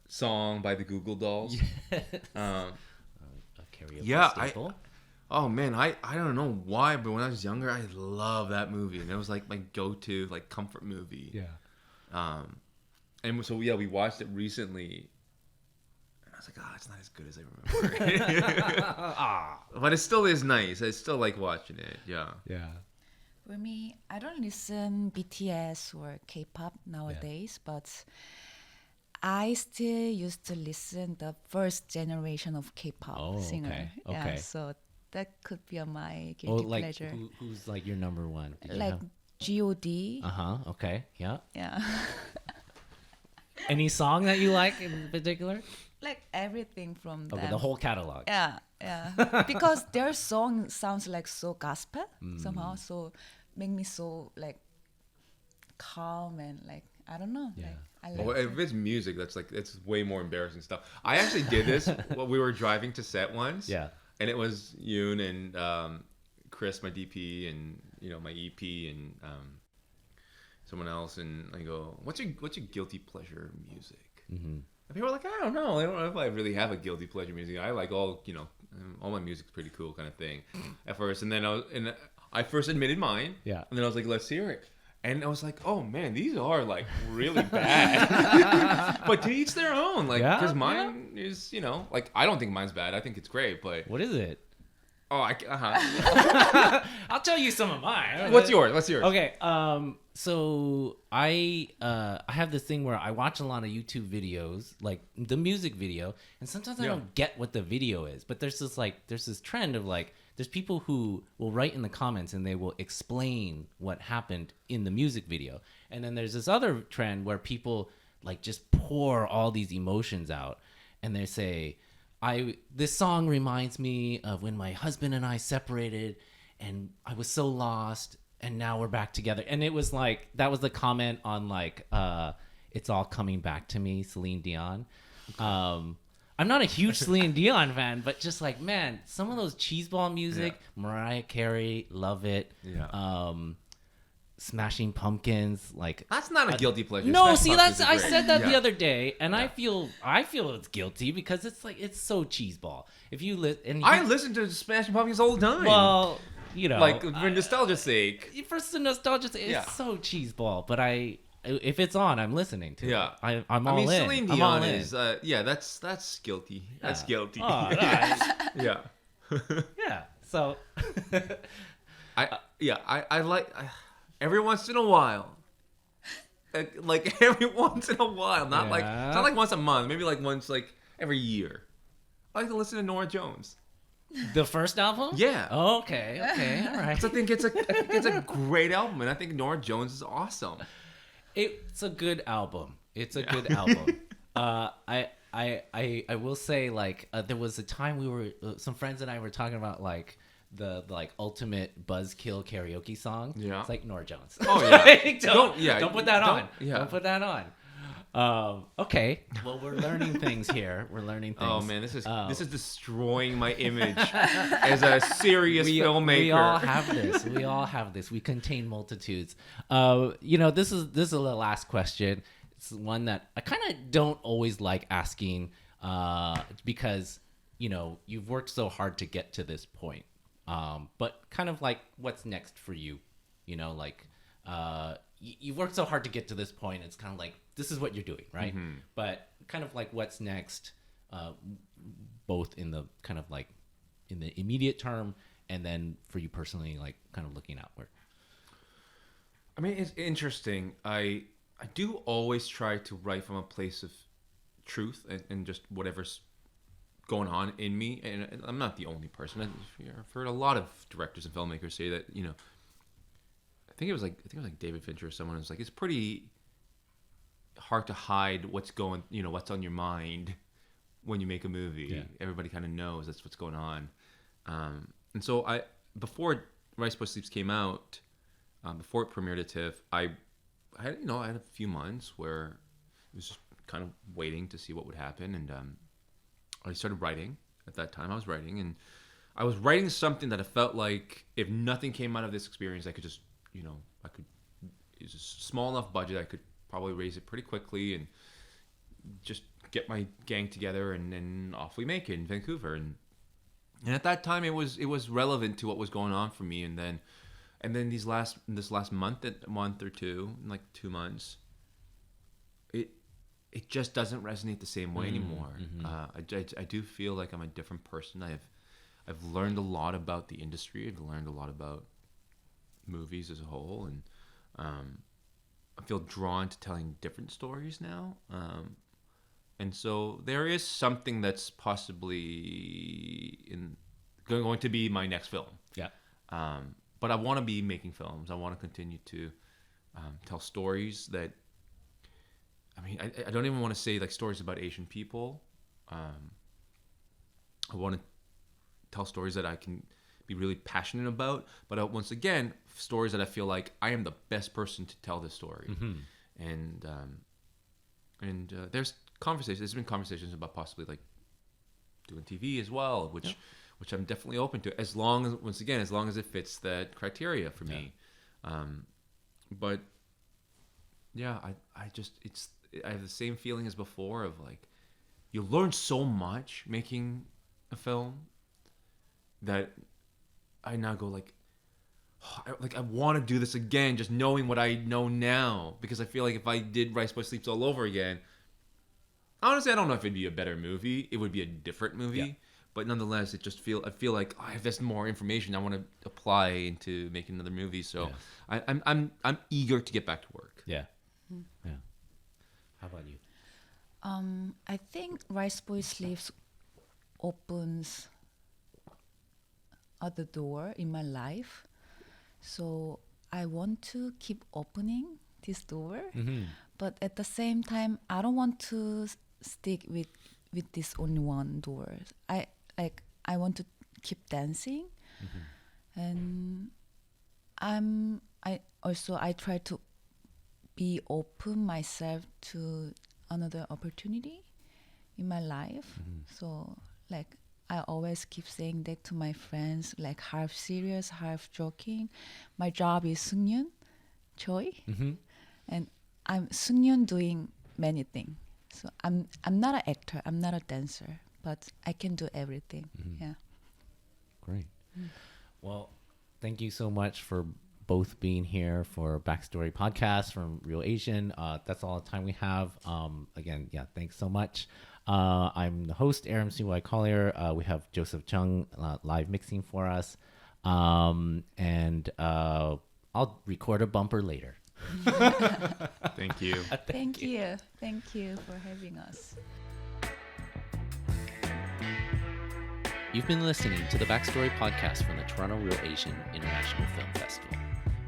song by the Google Dolls. A karaoke Yeah, staple. Oh man, I don't know why, but when I was younger, I loved that movie, and it was like my go-to like comfort movie. Yeah. And so we watched it recently, and I was like, it's not as good as I remember. But it still is nice. I still like watching it. Yeah. Yeah. For me, I don't listen BTS or K-pop nowadays, but I still used to listen the first generation of K-pop singer. Okay. Yeah, so that could be my guilty pleasure. Who's like your number one? Like G.O.D. Okay. Yeah. Yeah. Any song that you like in particular? Like everything from them. Okay, the whole catalog. Yeah. Because their song sounds like so gospel somehow, so make me so like calm and like I don't know. Yeah. Like I like Well, if it's music, it's way more embarrassing stuff. I actually did this while we were driving to set once. Yeah. And it was Yoon and Chris, my DP, and my EP, and someone else. And I go, "What's your guilty pleasure music?" And people were like, "I don't know. I don't know if I really have a guilty pleasure music. I like all my music's pretty cool, kind of thing." At first, and then I first admitted mine. Yeah. And then I was like, "Let's hear it." And I was like, "Oh man, these are like really bad." But to each their own, like, because mine is, like, I don't think mine's bad. I think it's great. But what is it? Oh, I'll tell you some of mine. What's yours? Okay. So I have this thing where I watch a lot of YouTube videos, like the music video, and sometimes I don't get what the video is. But there's this trend of like, there's people who will write in the comments and they will explain what happened in the music video. And then there's this other trend where people like just pour all these emotions out, and they say, this song reminds me of when my husband and I separated and I was so lost and now we're back together. And it was like, that was the comment on like, It's All Coming Back to Me, Celine Dion. I'm not a huge Celine Dion fan, but just like, man, some of those cheeseball music, Mariah Carey, love it. Yeah. Smashing Pumpkins, like that's not a guilty pleasure. No, see, I said that the other day, and I feel it's guilty because it's like, it's so cheeseball. If you I listen to Smashing Pumpkins all the time. Well, like for nostalgia's sake. For nostalgia's sake, it's so cheeseball. But I if it's on, I'm listening to Yeah. it. I'm all in. Celine I'm all Dion in. is that's guilty. That's Yeah. guilty. Oh, no, Yeah. yeah. So I like every once in a while. Like every once in a while, not like Yeah. it's not like once a month, maybe like once like every year. I like to listen to Norah Jones. the first album? Yeah. Oh, okay. All right. 'Cause I think it's a great album, and I think Norah Jones is awesome. It's a good album. It's a good album. I will say, like, there was a time we were some friends and I were talking about like the like ultimate buzzkill karaoke song. Yeah. It's like Norah Jones. Oh yeah. Like, don't put that on. Yeah. Don't put that on. Okay. Well, we're learning things here. We're learning things. Oh man, this is destroying my image as a serious filmmaker. We all have this. We all have this. We contain multitudes. This is the last question. It's one that I kind of don't always like asking because you've worked so hard to get to this point. But kind of like, what's next for you? You've worked so hard to get to this point. It's kind of like, this is what you're doing, right? Mm-hmm. But kind of like, what's next, both in the kind of like in the immediate term, and then for you personally, like kind of looking outward. I mean, it's interesting. I do always try to write from a place of truth and just whatever's going on in me. And I'm not the only person. I've heard a lot of directors and filmmakers say that, I think it was like David Fincher or someone was like, it's pretty hard to hide what's what's on your mind when you make a movie. Yeah. Everybody kind of knows that's what's going on. And so before RICEBOY Sleeps came out, before it premiered at TIFF, I had a few months where it was just kind of waiting to see what would happen, and I started writing. At that time, I was writing, and I was writing something that I felt like if nothing came out of this experience, I could just, it's a small enough budget, I could probably raise it pretty quickly and just get my gang together, and then off we make it in Vancouver. And at that time, it was relevant to what was going on for me, and then this last month or two, like 2 months, it just doesn't resonate the same way anymore. Mm-hmm. I do feel like I'm a different person. I've learned a lot about the industry. I've learned a lot about movies as a whole, and I feel drawn to telling different stories now. And so there is something that's possibly going to be my next film. Yeah. But I want to be making films. I want to continue to tell stories that, I don't even want to say like stories about Asian people. I want to tell stories that I can be really passionate about, but once again, stories that I feel like I am the best person to tell this story. Mm-hmm. And there's conversations. There's been conversations about possibly like doing TV as well, which I'm definitely open to, as long as it fits that criteria for me. But yeah, I have the same feeling as before of like, you learn so much making a film that I now go like, I want to do this again, just knowing what I know now, because I feel like if I did RICEBOY Sleeps all over again, honestly, I don't know if it'd be a better movie. It would be a different movie. Yeah. But nonetheless, I feel like I have this more information I want to apply into making another movie. So yeah. I'm eager to get back to work. Yeah. Yeah. How about you? I think RICEBOY Sleeps opens other door in my life. So I want to keep opening this door. Mm-hmm. But at the same time, I don't want to stick with this only one door. I want to keep dancing. Mm-hmm. And I try to be open myself to another opportunity in my life. Mm-hmm. So like I always keep saying that to my friends, like half serious, half joking. My job is Seung-yoon Choi. Mm-hmm. And I'm Seung-yoon doing many things. So I'm not an actor, I'm not a dancer, but I can do everything. Mm-hmm. Yeah. Great. Mm. Well, thank you so much for both being here for Backstory Podcast from Real Asian. That's all the time we have. Again, yeah, thanks so much. I'm the host, Aram C.Y. Collier. We have Joseph Chung live mixing for us. And I'll record a bumper later. Thank you. Thank you. Thank you for having us. You've been listening to the Backstory Podcast from the Toronto Real Asian International Film Festival.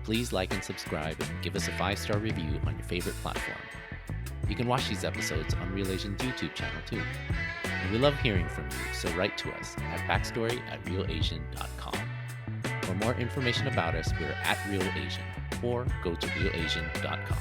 Please like and subscribe and give us a 5-star review on your favorite platform. You can watch these episodes on Real Asian's YouTube channel too. And we love hearing from you, so write to us at backstory@realasian.com. For more information about us, we're at Real Asian, or go to realasian.com.